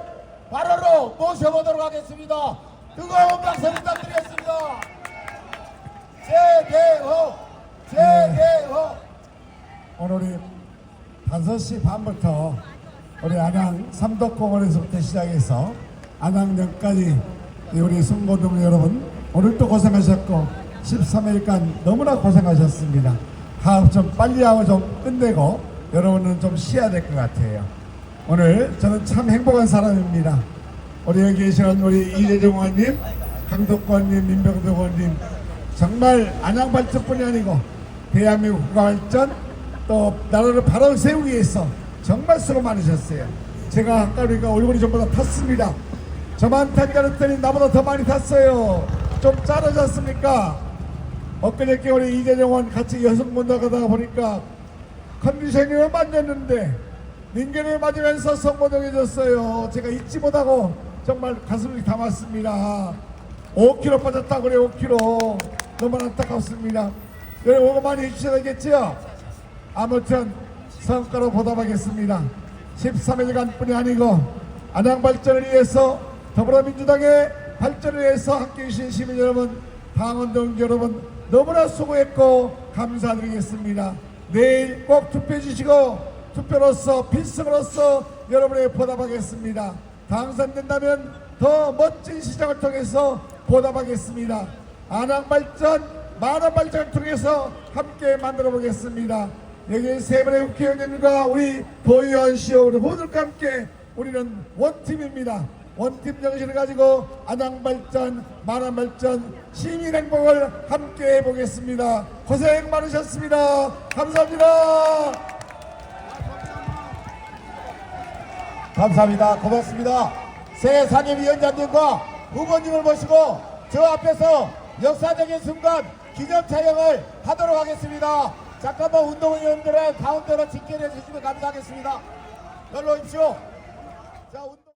바로로 모셔보도록 하겠습니다. 뜨거운 박수 부탁드리겠습니다. 제대호. 오늘이 5시 반부터 우리 안양 삼덕공원에서부터 시작해서 안양역까지 우리 송고동 여러분 오늘도 고생하셨고 13일간 너무나 고생하셨습니다. 가업 좀 빨리 하고 좀 끝내고 여러분은 좀 쉬어야 될 것 같아요. 오늘 저는 참 행복한 사람입니다. 우리 여기 계시는 우리 이재정 의원님, 강덕권 의원님, 민병도 의원님 정말 안양 발전뿐이 아니고 대한민국 국가 발전 또 나라를 바로 세우기 위해서 정말 수고 많으셨어요. 제가 아까 우리가 얼굴이 전부 다 탔습니다. 저만 탄 줄 알았더니 나보다 더 많이 탔어요. 좀 짜르셨습니까? 엊그저께 우리 이재정 의원 같이 여성분들 가다가 보니까 컨디션이 왜 맞았는데 민규를 맞으면서 성모동해졌어요. 제가 잊지 못하고 정말 가슴이 담았습니다. 5kg 빠졌다고 그래요. 5kg. 너무 안타깝습니다. 여러분 오고 많이 해주셔야 되겠죠? 아무튼 성과로 보답하겠습니다. 13일간 뿐이 아니고 안양 발전을 위해서 더불어민주당의 발전을 위해서 함께해 주신 시민 여러분, 강원동 여러분 너무나 수고했고 감사드리겠습니다. 내일 꼭 투표해 주시고 투표로서 필승으로서 여러분에게 보답하겠습니다. 당선된다면 더 멋진 시장을 통해서 보답하겠습니다. 안양 발전, 만원 발전을 통해서 함께 만들어 보겠습니다. 여기 세 분의 국회의원님과 우리 도의원 시오 우리 모두과 함께 우리는 원팀입니다. 원팀 정신을 가지고 안양 발전, 만원 발전, 시민 행복을 함께 해보겠습니다. 고생 많으셨습니다. 감사합니다. 감사합니다. 고맙습니다. 새 상임위원장님과 후보님을 모시고 저 앞에서 역사적인 순간 기념 촬영을 하도록 하겠습니다. 잠깐만 운동위원들을 가운데로 직결해 주시면 감사하겠습니다. 열로 오십시오. 자,